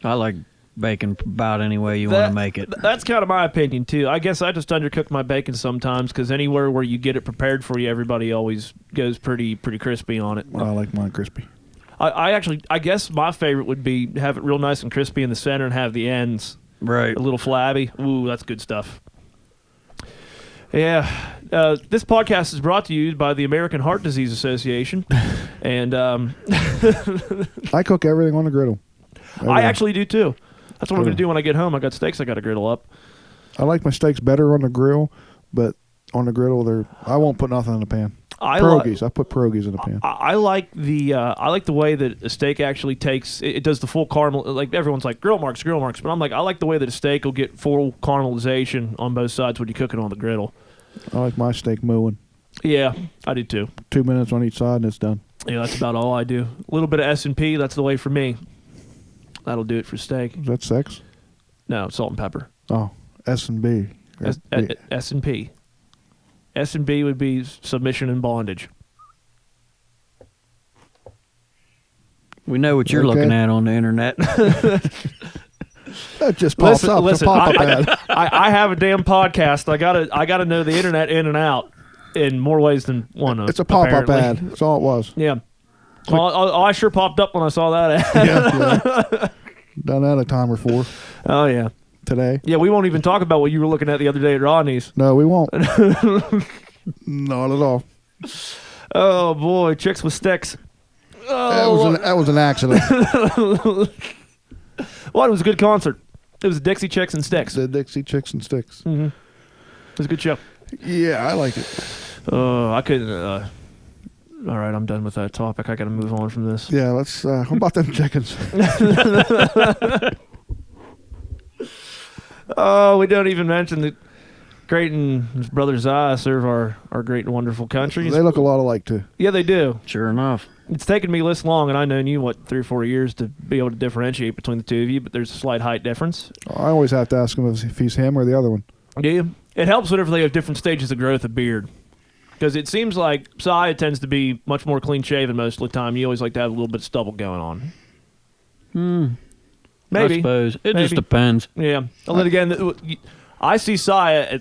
I like bacon about any way you want to make it. That's kind of my opinion too. I guess I just undercook my bacon sometimes because anywhere where you get it prepared for you, everybody always goes pretty crispy on it. I like mine crispy. I guess my favorite would be have it real nice and crispy in the center and have the ends Right. a little flabby. Ooh, that's good stuff. Yeah. This podcast is brought to you by the American Heart Disease Association. And I cook everything on the griddle. I actually do too. That's what I'm Yeah. going to do when I get home. I got steaks I got to griddle up. I like my steaks better on the grill, but on the griddle, I won't put nothing in the pan. I Pierogies. I put pierogies in the pan. I like the way that a steak actually takes it does the full caramel. Like everyone's like grill marks, but I'm like I like the way that a steak will get full caramelization on both sides when you cook it on the griddle. I like my steak mooing. Yeah, I do too. 2 minutes on each side and it's done. Yeah, that's about all I do. A little bit of S&P, that's the way for me. That'll do it for steak. Is that sex? No, salt and pepper. Oh, S&B. S&P. S&B would be submission and bondage. We know what you're Okay. looking at on the internet. That just pops up. It's a pop-up ad. I have a damn podcast. I gotta know the internet in and out in more ways than one. It's a pop-up apparently. ad. That's all it was. Yeah. Well, I sure popped up when I saw that ad. Yeah. Done that a time or 4. Oh yeah. today. Yeah, we won't even talk about what you were looking at the other day at Rodney's. No, we won't. Not at all. Oh boy, chicks with sticks. Oh, That was an accident. well, it was a good concert. It was Dixie Chicks and Sticks. The Dixie Chicks and Sticks. Mm-hmm. It was a good show. Yeah, I like it. I couldn't. All right, I'm done with that topic. I got to move on from this. Yeah, let's. How about them chickens? Oh, we don't even mention that Creighton and his brother Zai serve our great and wonderful country. They look a lot alike too. Yeah, they do. Sure enough. It's taken me this long, and I've known you, 3 or 4 years to be able to differentiate between the two of you, but there's a slight height difference. I always have to ask him if he's him or the other one. Do you? It helps whenever they have different stages of growth of beard. Because it seems like Zai tends to be much more clean-shaven most of the time. You always like to have a little bit of stubble going on. Maybe. I suppose. It Maybe. just depends. Yeah. And then again, I see Saya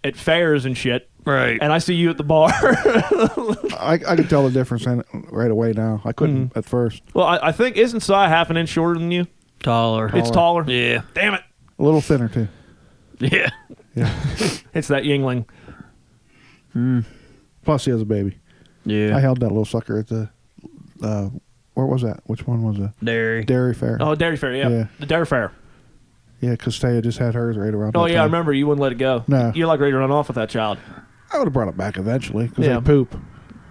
at fairs and shit. Right. And I see you at the bar. I can tell the difference right away now. I couldn't at first. Well, I think, isn't Saya half an inch shorter than you? Taller. It's taller? Yeah. Damn it. A little thinner too. Yeah. Yeah. It's that Yingling. Plus, he has a baby. Yeah. I held that little sucker at the. Where was that? Which one was it? Dairy Fair. Oh, Dairy Fair, yeah. Yeah. The Dairy Fair. Yeah, because Taya just had hers right around. Oh, that yeah, I time. remember. You wouldn't let it go. No. You're like ready to run off with that child. I would have brought it back eventually because Yeah. they poop.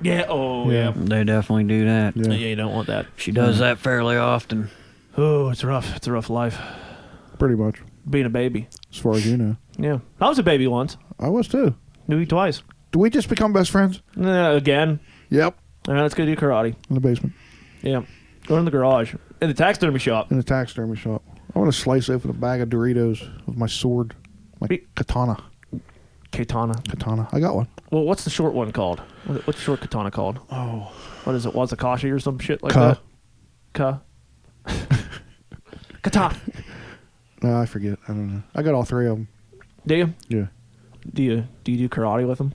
Yeah, oh, yeah. They definitely do that. Yeah. Yeah, you don't want that. She does that fairly often. Oh, it's rough. It's a rough life. Pretty much, Being a baby. as far as you know. Yeah. I was a baby once. I was too. Knew you twice. Do we just become best friends? Again. Yep. All right, let's go do karate. In the basement. Yeah. Go in the garage. In the taxidermy shop. In the taxidermy shop. I want to slice open a bag of Doritos with my sword. My katana. Katana. I got one. Well, what's the short one called? What's the short katana called? Oh. What is it? Wazakashi or some shit like Ka. that? Katana. No, I forget. I don't know. I got all three of them. Do you? Yeah. Do you do karate with them?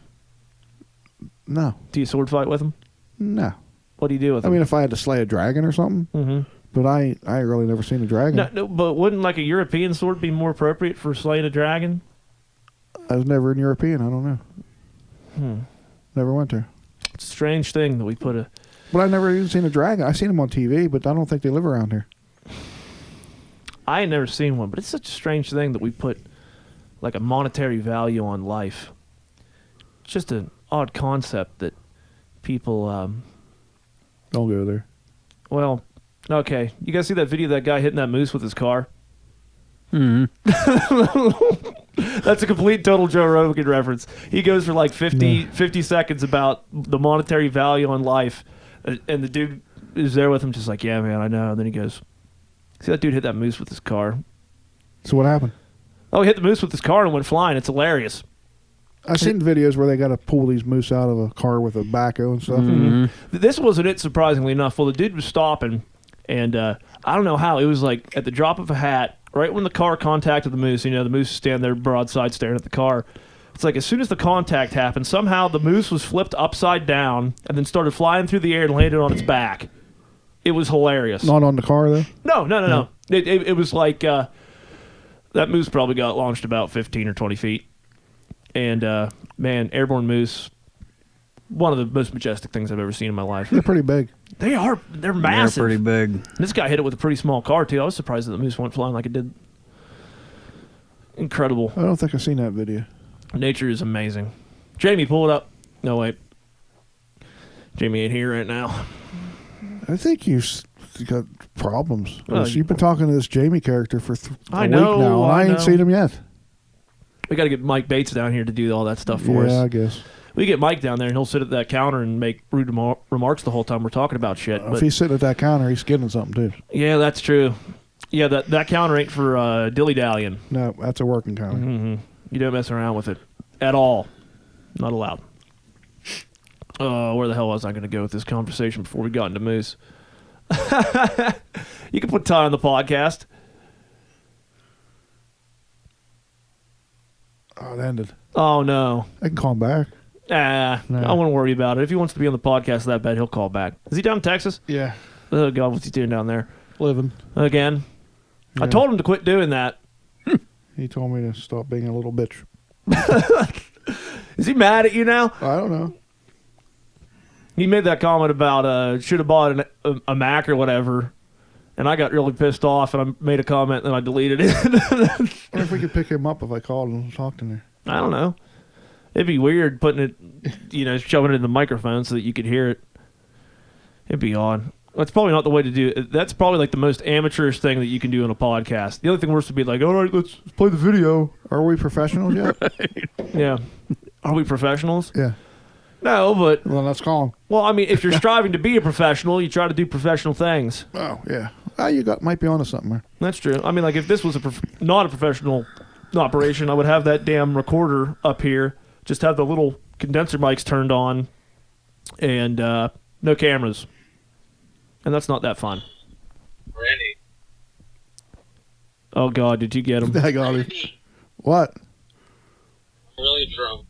No. Do you sword fight with them? No. What do you do with I them? mean, if I had to slay a dragon or something. Mm-hmm. But I ain't really never seen a dragon. No, but wouldn't like a European sword be more appropriate for slaying a dragon? I was never in European. I don't know. Never went there. It's a strange thing that we put a... But I never even seen a dragon. I've seen them on TV, but I don't think they live around here. I ain't never seen one, but it's such a strange thing that we put like a monetary value on life. It's just an odd concept that people... Don't go there. Well, okay. You guys see that video of that guy hitting that moose with his car? Mm-hmm. That's a complete total Joe Rogan reference. He goes for like 50 seconds about the monetary value on life, and the dude is there with him just like, yeah, man, I know. And then he goes, see that dude hit that moose with his car? So what happened? Oh, he hit the moose with his car and went flying. It's hilarious. I've seen videos where they got to pull these moose out of a car with a backhoe and stuff. Mm-hmm. This wasn't it, surprisingly enough. Well, the dude was stopping, and I don't know how. It was like at the drop of a hat, right when the car contacted the moose. You know, the moose is standing there broadside staring at the car. It's like as soon as the contact happened, somehow the moose was flipped upside down and then started flying through the air and landed on its back. It was hilarious. Not on the car, though? No. It was like that moose probably got launched about 15 or 20 feet. And, man, airborne moose, one of the most majestic things I've ever seen in my life. They're pretty big. They're massive. They're pretty big. This guy hit it with a pretty small car, too. I was surprised that the moose went flying like it did. Incredible. I don't think I've seen that video. Nature is amazing. Jamie, pull it up. No, wait. Jamie ain't here right now. I think you've got problems. Well, You've been talking to this Jamie character for a week know, now, and I I ain't know. seen him yet. We got to get Mike Bates down here to do all that stuff for us. Yeah, I guess. We get Mike down there, and he'll sit at that counter and make rude remarks the whole time we're talking about shit. If he's sitting at that counter, he's getting something, too. Yeah, that's true. Yeah, that counter ain't for dilly-dallying. No, that's a working counter. Mm-hmm. You don't mess around with it at all. Not allowed. Where the hell was I going to go with this conversation before we got into Moose? You can put Ty on the podcast. Oh, it ended. Oh, no. I can call him back. No. I wouldn't worry about it. If he wants to be on the podcast that bad, he'll call back. Is he down in Texas? Yeah. Oh, God, what's he doing down there? Living. Again? I Yeah. told him to quit doing that. He told me to stop being a little bitch. Is he mad at you now? I don't know. He made that comment about should have bought a Mac or whatever, and I got really pissed off, and I made a comment, and I deleted it. I wonder if we could pick him up if I called and talked in there. I don't know. It'd be weird putting it, shoving it in the microphone so that you could hear it. It'd be odd. That's probably not the way to do it. That's probably like the most amateurish thing that you can do in a podcast. The other thing worse would be like, all right, let's play the video. Are we professionals yet? Right. Yeah. Are we professionals? Yeah. No, but... Well, let's call him. Well, I mean, if you're striving to be a professional, you try to do professional things. Oh, yeah. You might be onto something there. That's true. I mean, like, if this was not a professional operation, I would have that damn recorder up here, just have the little condenser mics turned on, and no cameras. And that's not that fun. Randy. Oh, God, did you get him? I got him. What? I'm really drunk.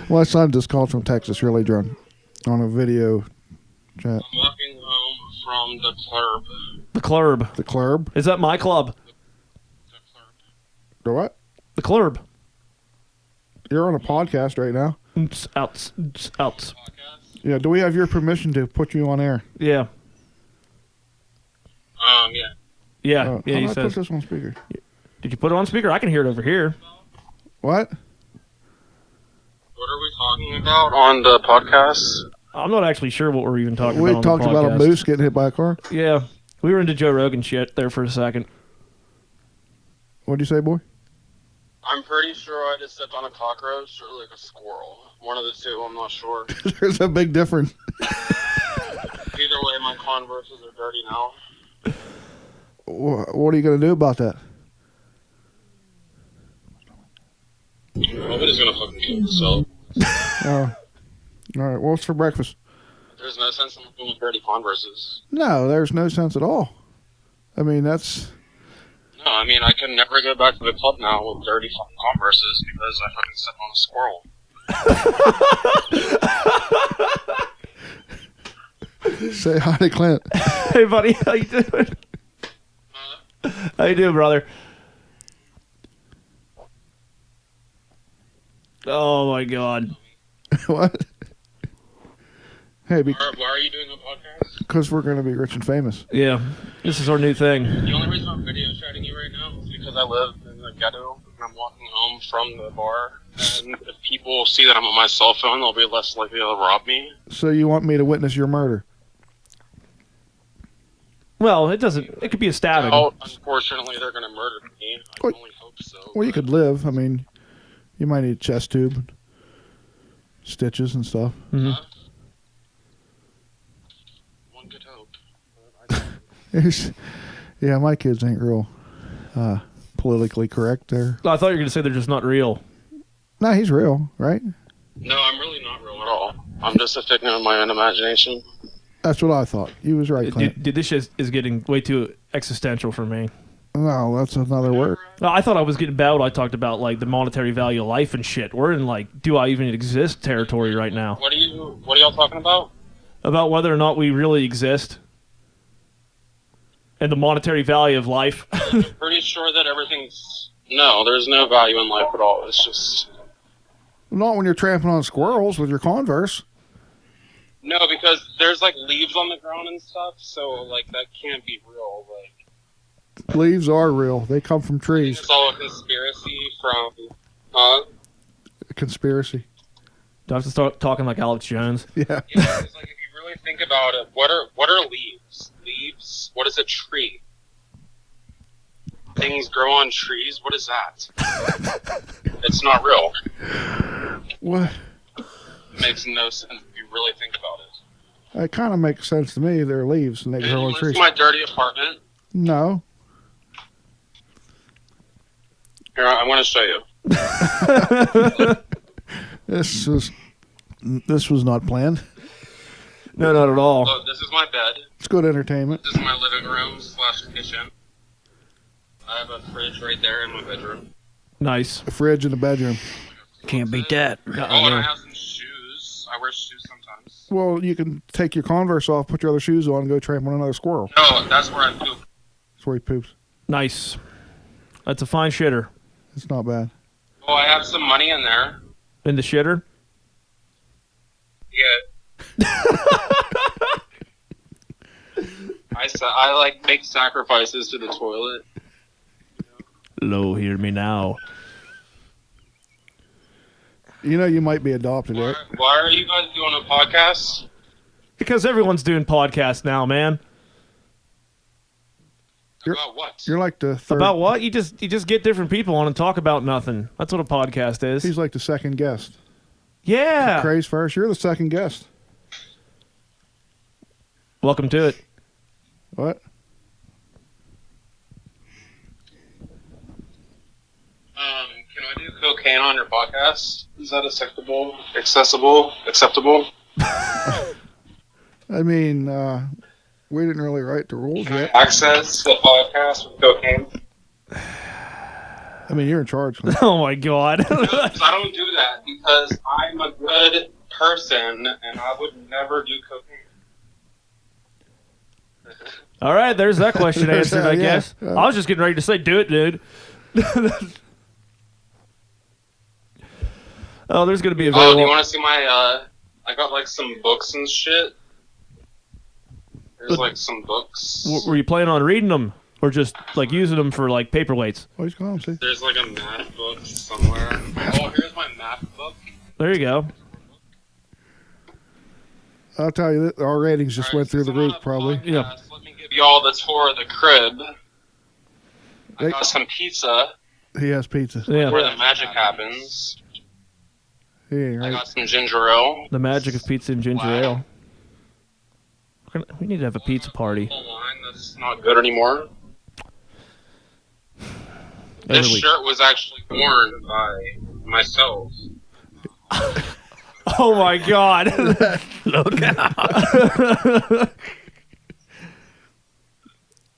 My son just called from Texas, really drunk, on a video chat. I'm walking home from the club. The club. The club? Is that my club? The club. The what? The club. You're on a podcast right now. Oops, outs, oops, outs. Podcast? Yeah, do we have your permission to put you on air? Yeah. Yeah. Yeah, yeah, how he do I says. put this on speaker? Did you put it on speaker? I can hear it over here. What? What are we talking about on the podcast? I'm not actually sure what we're even talking We about. talked on the about a podcast. moose getting hit by a car. Yeah, we were into Joe Rogan shit there for a second. What'd you say, boy? I'm pretty sure I just stepped on a cockroach or like a squirrel. One of the two, I'm not sure. There's a big difference. Either way, my Converses are dirty now. What are you going to do about that? Nobody's gonna fucking kill themselves. Oh. All right, what's for breakfast? There's no sense in looking with dirty Converses. No, there's no sense at all. I mean, that's... No, I mean, I can never go back to the club now with dirty fucking Converses because I fucking stepped on a squirrel. Say hi to Clint. Hey, buddy, how you doing? How you doing, brother? Oh my God! What? Hey, Why are you doing a podcast? because we're going to be rich and famous. Yeah, this is our new thing. The only reason I'm video chatting you right now is because I live in the ghetto and I'm walking home from the bar. And if people see that I'm on my cell phone, they'll be less likely to rob me. So you want me to witness your murder? Well, it doesn't. It could be a stabbing. Oh, unfortunately, they're going to murder me. I What? can only hope so. Well, you but- could live. I mean, you might need a chest tube, stitches and stuff. Mhm. One could hope. But I don't. Yeah, my kids ain't real politically correct there. I thought you were going to say they're just not real. No, he's real, right? No, I'm really not real at all. I'm just a figment of my own imagination. That's what I thought. You was right, Clint. Dude, this shit is getting way too existential for me. No, that's another word. No, I thought I was getting bad when I talked about like the monetary value of life and shit. We're in like, do I even exist territory right now? What are y'all talking about? About whether or not we really exist and the monetary value of life. Pretty sure that everything's... No, there's no value in life at all. It's just... Not when you're trampling on squirrels with your Converse. No, because there's like leaves on the ground and stuff, so like that can't be real. Like Leaves are real. They come from trees. it's all a conspiracy from Conspiracy. Do I have to start talking like Alex Jones? Yeah. yeah, it's like if you really think about it, what are leaves? Leaves? What is a tree? Things grow on trees? What is that? It's not real. What? It makes no sense if you really think about it. It kind of makes sense to me. They're leaves and they And grow you on live trees. in my dirty apartment. No. Here, I want to show you. This was not planned. No, not at all. Look, this is my bed. It's good entertainment. This is my living room / kitchen. I have a fridge right there in my bedroom. Nice. A fridge in the bedroom. Can't beat that. Oh, and I have some shoes. I wear shoes sometimes. Well, you can take your Converse off, put your other shoes on, and go tramp on another squirrel. No, that's where I poop. That's where he poops. Nice. That's a fine shitter. It's not bad. Oh, I have some money in there. In the shitter? Yeah. I like make sacrifices to the toilet. Lo, hear me now. You know you might be adopted, Eric. Why are you guys doing a podcast? Because everyone's doing podcasts now, man. About what? You're like the third. About what? You just get different people on and talk about nothing. That's what a podcast is. He's like the second guest. Yeah. Craze first. You're the second guest. Welcome to it. What? Can I do cocaine on your podcast? Is that acceptable? Acceptable? I mean, we didn't really write the rules Can I yet. access the podcast with cocaine? I mean, you're in charge. Oh my god. No, 'cause I don't do that because I'm a good person and I would never do cocaine. All right, there's that question answered, I Yeah. guess. I was just getting ready to say, do it, dude. Oh, there's going to be a Oh, do you video. want to see my, I got like some books and shit. There's like some books. Were you planning on reading them or just like using them for like paperweights? What you calling? See? There's like a math book somewhere. Oh, here's my math book. There you go. I'll tell you that our ratings just went through the roof, probably. Yeah. Let me give you all the tour of the crib. I Hey. got some pizza He has pizza. Yeah. where the magic happens. He ain't I right. got some ginger ale. The magic of pizza and ginger ale. We need to have a pizza party. A line that's not good anymore. This Every week. shirt was actually worn by myself. Oh my god. Look out.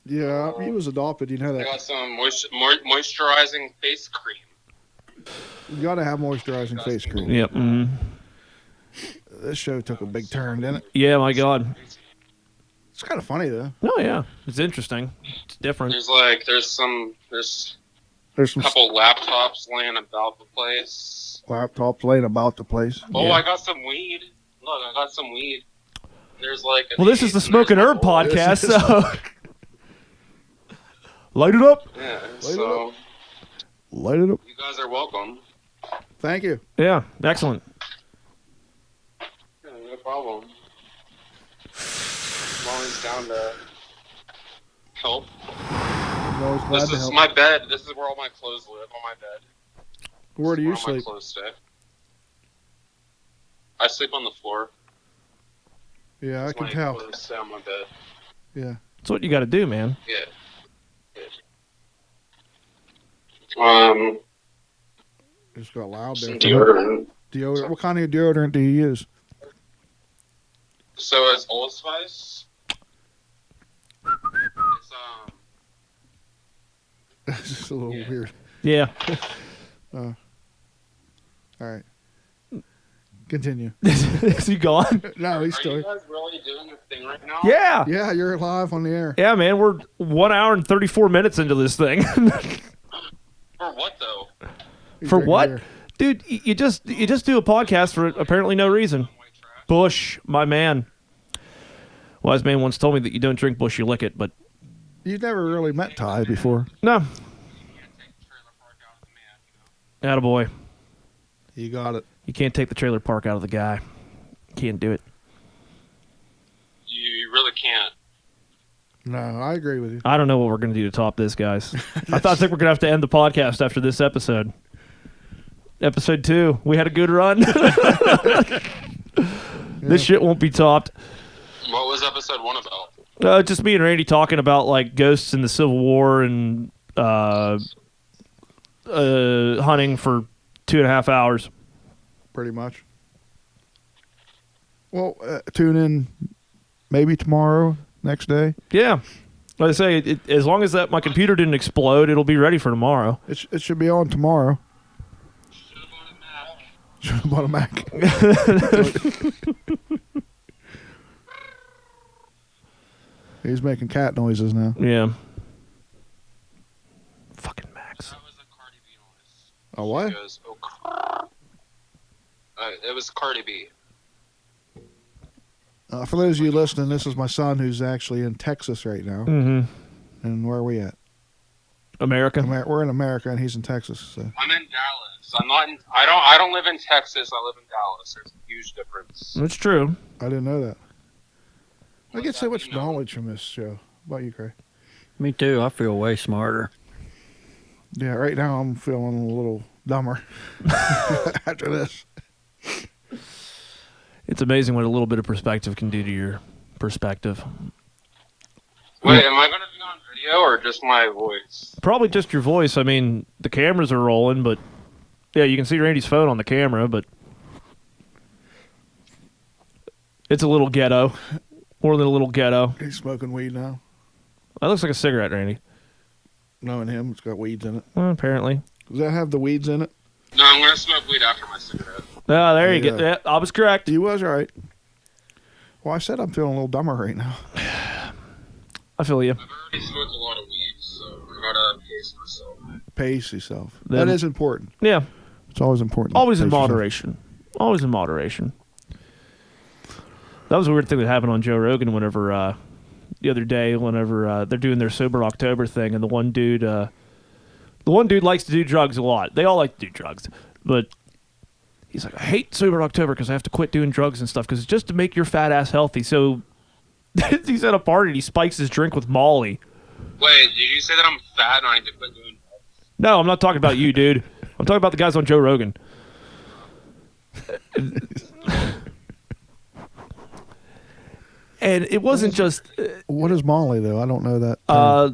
Yeah, he was adopted. You know I that. got some moisturizing face cream. You gotta have moisturizing face cream. Yep. Mm. This show took a big turn, didn't it? Yeah, my god. It's kind of funny though. Oh yeah. It's interesting. It's different. There's some There's some couple laptops laying about the place. laptops laying about the place. Oh, Yeah. I got some weed. Look, I got some weed. There's like. Well, this is the Smokin' Herb podcast, This is- so light it up. Yeah, it so Light it up. you guys are welcome. Thank you. Yeah, excellent. Yeah, no problem. I'm always down to help. I'm always glad This to is help. my bed. This is where all my clothes live, on my bed. Where do you This is where all sleep? my clothes stay. I sleep on the floor. Yeah, I That's can my tell. clothes stay on my bed. Yeah. That's what you got to do, man. Yeah. Just got loud there. Some deodorant. Deodorant. What kind of deodorant do you use? So it's Old Spice. It's It's just a little Yeah. weird. Yeah. All right. Continue. Is he gone? No, he's Are still you here. guys really doing this thing right now? Yeah. Yeah, you're live on the air. Yeah, man. We're 1 hour and 34 minutes into this thing. For what though? He's For drinking what? beer. Dude, you just do a podcast for apparently no reason. White trash. Bush, my man. Wise man once told me that you don't drink Bush, you lick it, but You've never really met Ty before. no. You can't take the trailer park out of the man, you know? Attaboy. You got it. You can't take the trailer park out of the guy. Can't do it. You really can't. No, I agree with you. I don't know what we're going to do to top this, guys. I think we're going to have to end the podcast after this episode. Episode 2. We had a good run. This shit won't be topped. What was episode 1 about? Just me and Randy talking about like ghosts in the Civil War and hunting for 2.5 hours. Pretty much. Well, tune in maybe tomorrow, next day. Yeah. Like I say, as long as my computer didn't explode, it'll be ready for tomorrow. It should be on tomorrow. Should have bought a Mac. Should have bought a Mac. He's making cat noises now. Yeah. A what? She goes, oh, it was Cardi B. For those of you listening, this is my son who's actually in Texas right now. Mm-hmm. And where are we at? America. We're in America, and he's in Texas. So. I'm in Dallas. I'm not. I don't live in Texas. I live in Dallas. There's a huge difference. That's true. I didn't know that. I get so that much you know? knowledge from this show. How about you, Craig? Me too. I feel way smarter. Yeah, right now I'm feeling a little dumber after this. It's amazing what a little bit of perspective can do to your perspective. Wait, am I going to be on video or just my voice? Probably just your voice. I mean, the cameras are rolling, but yeah, you can see Randy's phone on the camera, but it's a little ghetto. More than a little ghetto. He's smoking weed now. That looks like a cigarette, Randy. Knowing him, it's got weeds in it. Well, apparently. Does that have the weeds in it? No, I'm going to smoke weed after my cigarette. Ah, there you Yeah. go. Yeah, I was correct. You was right. Well, I said I'm feeling a little dumber right now. I feel you. I've already smoked a lot of weed, so I got to pace myself. Pace yourself. Then- That is important. Yeah, It's always important. to always in pace yourself. moderation. Always in moderation. That was a weird thing that happened on Joe Rogan whenever, the other day, whenever they're doing their Sober October thing, and the one dude likes to do drugs a lot. They all like to do drugs, but he's like, I hate Sober October because I have to quit doing drugs and stuff because it's just to make your fat ass healthy. So he's at a party and he spikes his drink with Molly. Wait, did you say that I'm fat and I need to quit doing drugs? No, I'm not talking about you, dude. I'm talking about the guys on Joe Rogan. And it wasn't just What is Molly, though? I don't know that.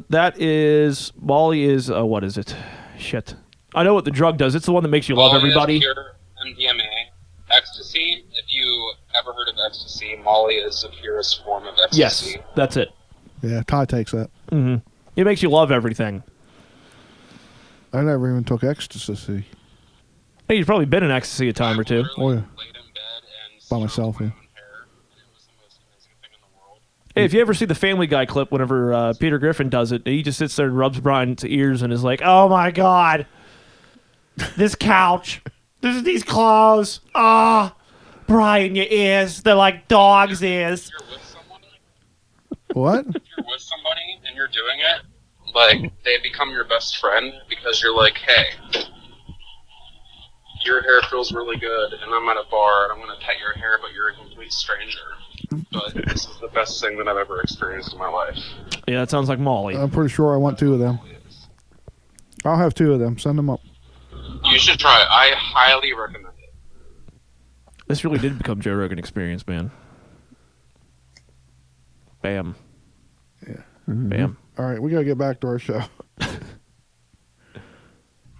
that is Molly is what is it? Shit. I know what the drug does. It's the one that makes you love Molly everybody. is pure MDMA. Ecstasy, if you ever heard of ecstasy, Molly is the purest form of Yes, ecstasy. that's it. Yeah, Ty takes that. Hmm. It makes you love everything. I never even took ecstasy. Hey, you've probably been in ecstasy a time or two. Oh, yeah. Laid in bed and By myself, stroked my yeah. own hair, and it was the most amazing thing in the world. Hey, if you ever see the Family Guy clip, whenever Peter Griffin does it, he just sits there and rubs Brian's ears and is like, "Oh my god, this couch, these clothes, Brian, your ears—they're like dogs' ears." If you're with somebody, What? if you're with somebody and you're doing it, like they become your best friend because you're like, hey, your hair feels really good, and I'm at a bar and I'm gonna pet your hair, but you're a complete stranger. But this is the best thing that I've ever experienced in my life. Yeah, that sounds like Molly. I'm pretty sure I want 2 of them. I'll have 2 of them. Send them up. You should try it. I highly recommend it. This really did become Joe Rogan Experience, man. Bam. Yeah. Bam. All right, we got to get back to our show.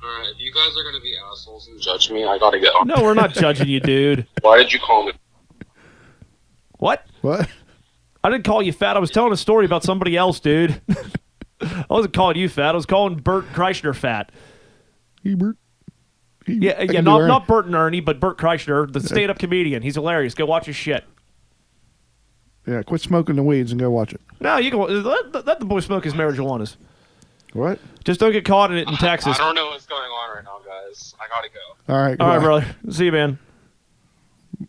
Alright, if you guys are gonna be assholes and judge me, I gotta go. No, we're not judging you, dude. Why did you call me? What? What? I didn't call you fat. I was telling a story about somebody else, dude. I wasn't calling you fat. I was calling Bert Kreischer fat. Hebert. Yeah, not Bert and Ernie, but Bert Kreischer, the stand-up comedian. He's hilarious. Go watch his shit. Yeah, quit smoking the weeds and go watch it. No, you can let the boy smoke his marijuanas. What? Just don't get caught in it in Texas. I don't know what's going on right now, guys. I gotta go. All right, All right, goodbye. brother. See you, man.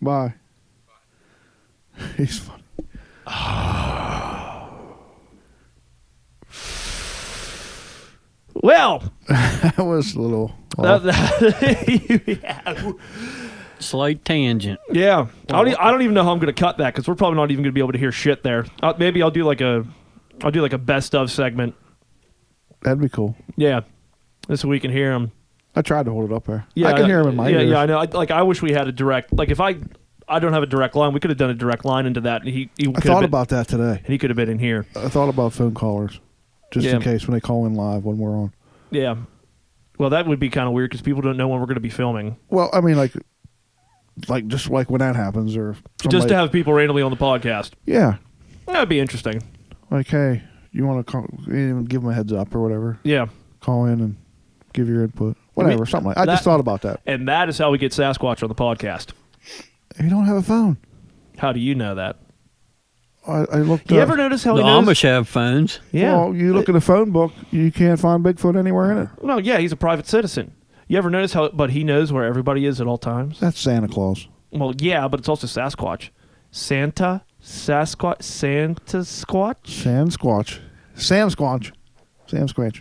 Bye. He's funny. Well, That was a little. yeah. Slight tangent. Yeah. I don't even know how I'm going to cut that because we're probably not even going to be able to hear shit there. Maybe I'll do like a best of segment. That'd be cool. Yeah. This so we can hear him. I tried to hold it up there. Yeah, I can hear him in my ears. Yeah, I know. I wish we had a direct. Like if I don't have a direct line, we could have done a direct line into that. And he I could have thought been, about that today. and he could have been in here. I thought about phone callers, just Yeah. in case when they call in live when we're on. Yeah. Well, that would be kind of weird because people don't know when we're going to be filming. Well, I mean, like just like when that happens, or Just somebody- to have people randomly on the podcast. yeah, That would be interesting. like hey, you want to call? Even give them a heads up or whatever. Yeah. Call in and give your input, whatever, something like. I just that- thought about that. And that is how we get Sasquatch on the podcast. You don't have a phone. How do you know that? I looked. You up. ever notice how The he knows? Amish have phones. Yeah. Well, you look in the phone book, you can't find Bigfoot anywhere in it. No, yeah, he's a private citizen. You ever notice how? But he knows where everybody is at all times. That's Santa Claus. Well, yeah, but it's also Sasquatch. Santa, Sasquatch, Santa Squatch. Sam Squatch. Sam Squatch. Sam Squatch.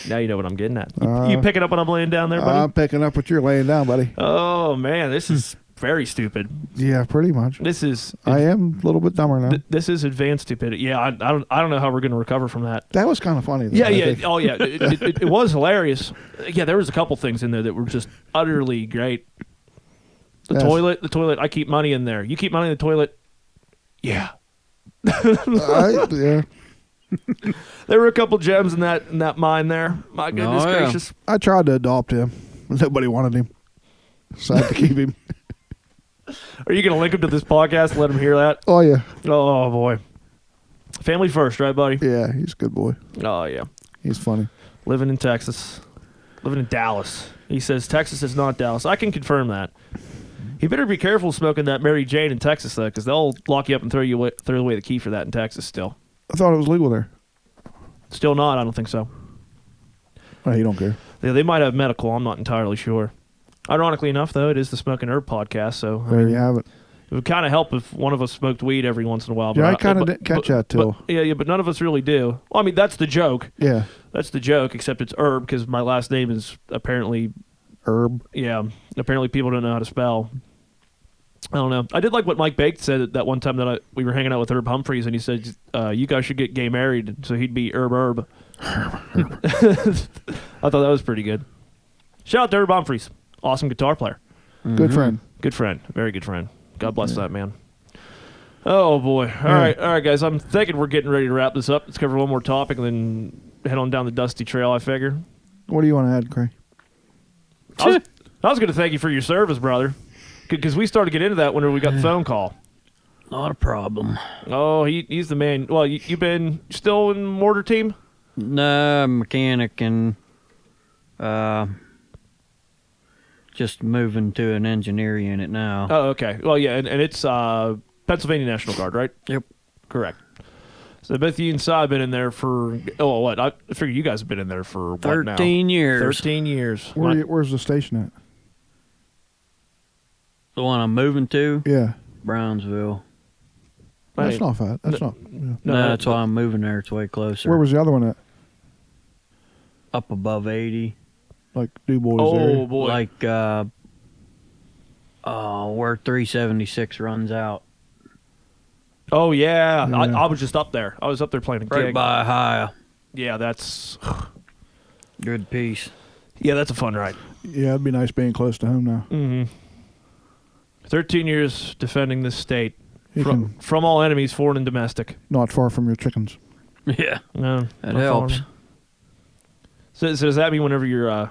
Now you know what I'm getting at. You picking up what I'm laying down there, buddy? I'm picking up what you're laying down, buddy. Oh man, this is very stupid. Yeah, pretty much. This is. I am a little bit dumber now. This is advanced stupidity. Yeah, I don't know how we're going to recover from that. That was kind of funny. Though, Yeah, I yeah. think. Oh, yeah. It was hilarious. Yeah, there was a couple things in there that were just utterly great. The Yes. toilet. I keep money in there. You keep money in the toilet. Yeah. Yeah. There were a couple gems in that mine there. My goodness Oh, yeah. gracious. I tried to adopt him. Nobody wanted him. So I had to keep him. Are you going to link him to this podcast? Let him hear that. Oh, yeah. Oh boy. Family first, right, buddy? Yeah, he's a good boy. Oh yeah. He's funny. Living in Texas. Living in Dallas. He says Texas is not Dallas. I can confirm that. You better be careful smoking that Mary Jane in Texas, though, because they'll lock you up and throw away the key for that in Texas still. I thought it was legal there. Still not, I don't think so. Oh, you don't care. They might have medical, I'm not entirely sure. Ironically enough, though, it is the Smoking Herb podcast, so There you have it. it would kind of help if one of us smoked weed every once in a while. Yeah, I but kind of but- didn't catch but- that till. But, yeah, but none of us really do. Well, I mean, that's the joke. Yeah. That's the joke, except it's Herb, because my last name is apparently, Herb. apparently people don't know how to spell. I don't know. I did like what Mike Baked said that one time that we were hanging out with Herb Humphreys, and he said, you guys should get gay married, so he'd be Herb. I thought that was pretty good. Shout out to Herb Humphreys. Awesome guitar player. Good friend. Good friend. Very good friend. God bless that man. Oh, boy. All right, guys. I'm thinking we're getting ready to wrap this up. Let's cover one more topic and then head on down the dusty trail, I figure. What do you want to add, Craig? I was going to thank you for your service, brother, because we started to get into that whenever we got the phone call. Not a problem. Oh, he's the man. Well, you been still in mortar team? No, mechanic and just moving to an engineer unit now. Oh, okay. Well, yeah, and it's Pennsylvania National Guard, right? Yep. Correct. So both you and Cy have been in there for, what? I figure you guys have been in there for what now? 13 years. 13 years. Where's the station at? The one I'm moving to, Yeah. Brownsville. That's not bad. That's not. Yeah. No, that's why I'm moving there. It's way closer. Where was the other one at? Up above 80. Like Du Bois Oh, area? boy. Like where 376 runs out. Oh, yeah. Yeah. I was just up there. I was up there playing a Right gig. by Ohio. Yeah, that's Good piece. a fun ride. Yeah, it'd be nice being close to home now. Mm-hmm. 13 years defending this state You can from all enemies, foreign and domestic. not far from your chickens. Yeah. No, That not helps. foreign. So does that mean whenever you're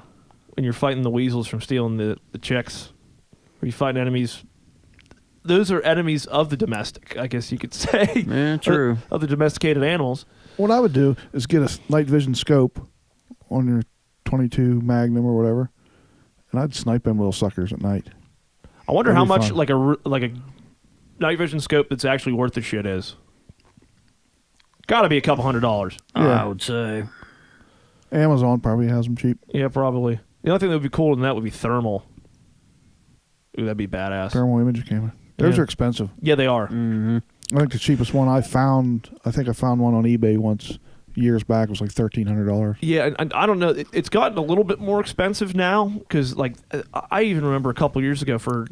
fighting the weasels from stealing the chicks, or you fighting enemies? Those are enemies of the domestic, I guess you could say. Yeah, true. Of the domesticated animals. What I would do is get a night vision scope on your 22 Magnum or whatever, and I'd snipe them little suckers at night. I wonder That'd how be much fun. like a night vision scope that's actually worth the shit is. Got to be a couple $100. Yeah. I would say. Amazon probably has them cheap. Yeah, probably. The only thing that would be cooler than that would be thermal. Ooh, that'd be badass. Thermal image camera. Those Yeah. are expensive. Yeah, they are. Mm-hmm. I think the cheapest one I found one on eBay once years back. It was like $1,300. Yeah, and I don't know. It's gotten a little bit more expensive now because, like, I even remember a couple years ago for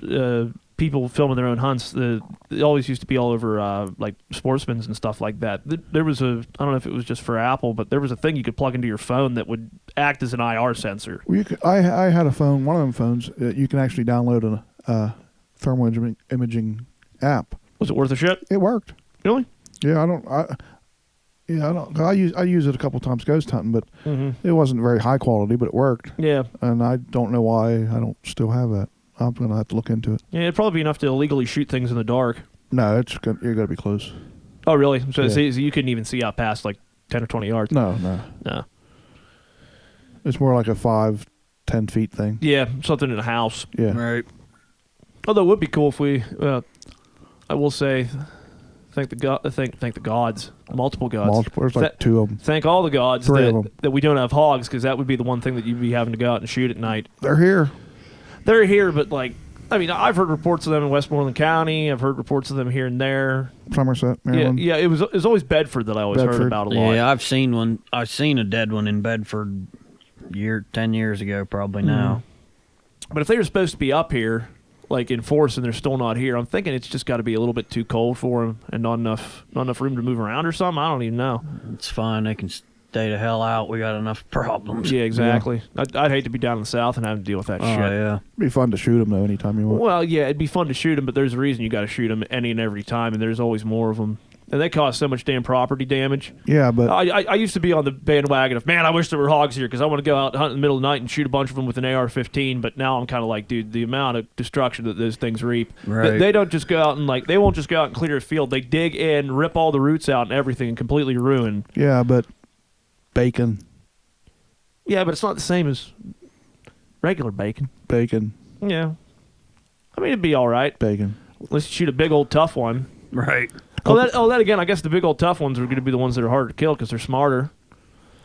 people filming their own hunts. It always used to be all over like Sportsman's and stuff like that. There was I don't know if it was just for Apple, but there was a thing you could plug into your phone that would act as an IR sensor. Well, I had a phone, one of them phones. You can actually download a thermal imaging app. Was it worth a shit? It worked. Really? Yeah, I use it a couple times ghost hunting, but it wasn't very high quality, but it worked. Yeah. And I don't know why I don't still have that. I'm gonna have to look into it. Yeah, it'd probably be enough to illegally shoot things in the dark. No, you're gonna be close. Oh, really? So, Yeah. so you couldn't even see out past like 10 or 20 yards? No. No. It's more like a 5-10 feet thing. Yeah, something in a house. Yeah. Right. Although it would be cool if we, I will say, Thank the gods, multiple gods. Multiple. There's like two of them. Thank all the gods Three of 'em. that we don't have hogs, because that would be the one thing that you'd be having to go out and shoot at night. They're here. They're here, but like, I mean, I've heard reports of them in Westmoreland County. I've heard reports of them here and there. Somerset, Maryland. Yeah, it was always Bedford that I always heard Bedford. about a lot. Yeah, I've seen one. I've seen a dead one in Bedford 10 years ago, probably now. But if they were supposed to be up here, like in force, and they're still not here, I'm thinking it's just got to be a little bit too cold for them and not enough room to move around or something. I don't even know. It's fine. They can stay the hell out. We got enough problems. Yeah, exactly. I'd hate to be down in the south and having to deal with that Oh, shit. yeah. It'd be fun to shoot them though anytime you want. Well, yeah, it'd be fun to shoot them, but there's a reason you got to shoot them any and every time, and there's always more of them. And they cause so much damn property damage. Yeah, but I used to be on the bandwagon of, man, I wish there were hogs here because I want to go out and hunt in the middle of the night and shoot a bunch of them with an AR-15. But now I'm kind of like, dude, the amount of destruction that those things reap. Right. They don't just go out and they won't just go out and clear a field. They dig in, rip all the roots out and everything, and completely ruin. yeah, but bacon, Yeah, but it's not the same as regular bacon. bacon, Yeah, I mean it'd be all right. bacon. Let's shoot a big old tough one. Right. That again. I guess the big old tough ones are going to be the ones that are harder to kill because they're smarter.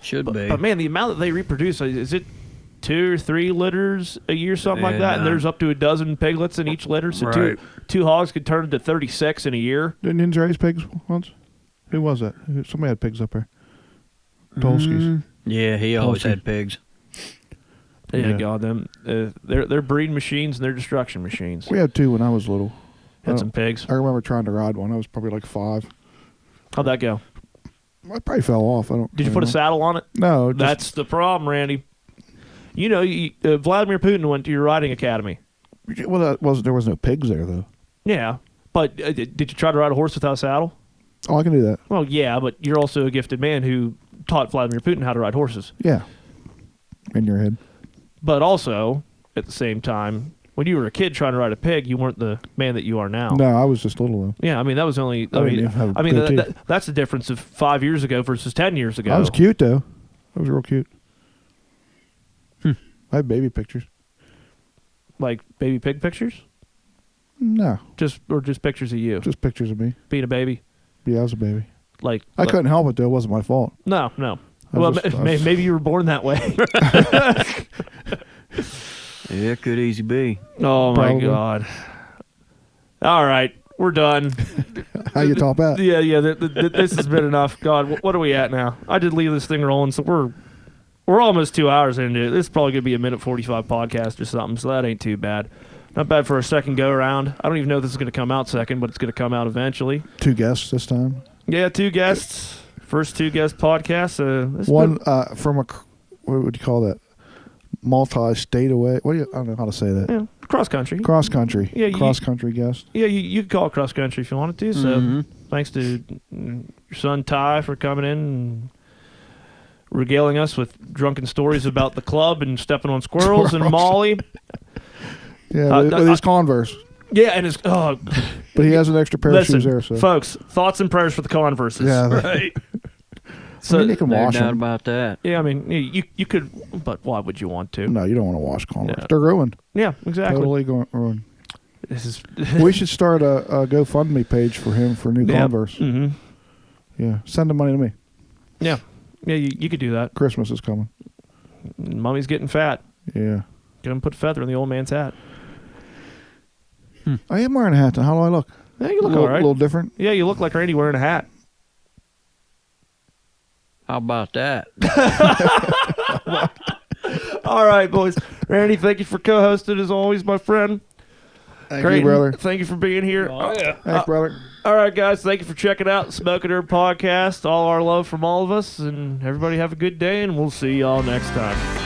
Should be. But man, the amount that they reproduce, is it 2 or 3 litters a year, something like that? And Yeah. there's up to a dozen piglets in each litter. So Right. two hogs could turn into 36 in a year. Didn't Indians raise pigs once? Who was that? Somebody had pigs up there. Tolskis. Yeah, he always Tulsi. had pigs. Yeah, Yeah. God, them they're breeding machines and they're destruction machines. We had 2 when I was little. Had some pigs. I remember trying to ride one. I was probably like 5. How'd that go? I probably fell off. I don't. Did you put a saddle on it? No. Just, That's the problem, Randy. You know, Vladimir Putin went to your riding academy. well, there was no pigs there though. Yeah, but did you try to ride a horse without a saddle? Oh, I can do that. Well, yeah, but you're also a gifted man who taught Vladimir Putin how to ride horses. Yeah. In your head. But also, at the same time, when you were a kid trying to ride a pig, you weren't the man that you are now. No, I was just little though. Yeah, I mean, that was only... I didn't even have a goatee. That's the difference of 5 years ago versus 10 years ago. I was cute though. I was real cute. I had baby pictures. Like baby pig pictures? No, Just pictures of you just pictures of me. being a baby? Yeah, I was a baby. Like I couldn't help it though. It wasn't my fault. No. Well, maybe you were born that way. Yeah, it could easy be. Oh, my Probably. God. All right. We're done. How you top at? Yeah. This has been enough. God, what are we at now? I did leave this thing rolling, so we're almost 2 hours into it. This is probably going to be a 1:45 podcast or something, so that ain't too bad. Not bad for a second go-around. I don't even know if this is going to come out second, but it's going to come out eventually. 2 guests this time. Yeah, 2 guests. First 2 guest podcasts. One from a what would you call that? Multi-state away. What do you? I don't know how to say that. Yeah, cross country. Cross country. Yeah, cross country guest. Yeah, you could call it cross country if you wanted to. So thanks to your son Ty for coming in and regaling us with drunken stories about the club and stepping on squirrels and Molly. Yeah, with his Converse. Yeah, and his But he has an extra pair of shoes there. So folks, thoughts and prayers for the Converses. yeah, right. So I mean, you can No wash doubt them. about that. Yeah, I mean, you could, but why would you want to? No, you don't want to wash Converse. Yeah. They're ruined. Yeah, exactly. Totally ruined. This is We should start a GoFundMe page for him for new Converse. Mm-hmm. Yeah, send the money to me. Yeah, you could do that. Christmas is coming. Mommy's getting fat. Yeah. Gonna put a feather in the old man's hat. I am wearing a hat. How do I look? Yeah, you look a all right. little different. Yeah, you look like Randy wearing a hat. How about that? All right, boys. Randy, thank you for co-hosting as always, my friend. Thank Creighton, you, brother. Thank you for being here. Thanks, brother. All right, guys. Thank you for checking out the Smokin' Herb podcast. All our love from all of us, and everybody have a good day, and we'll see y'all next time.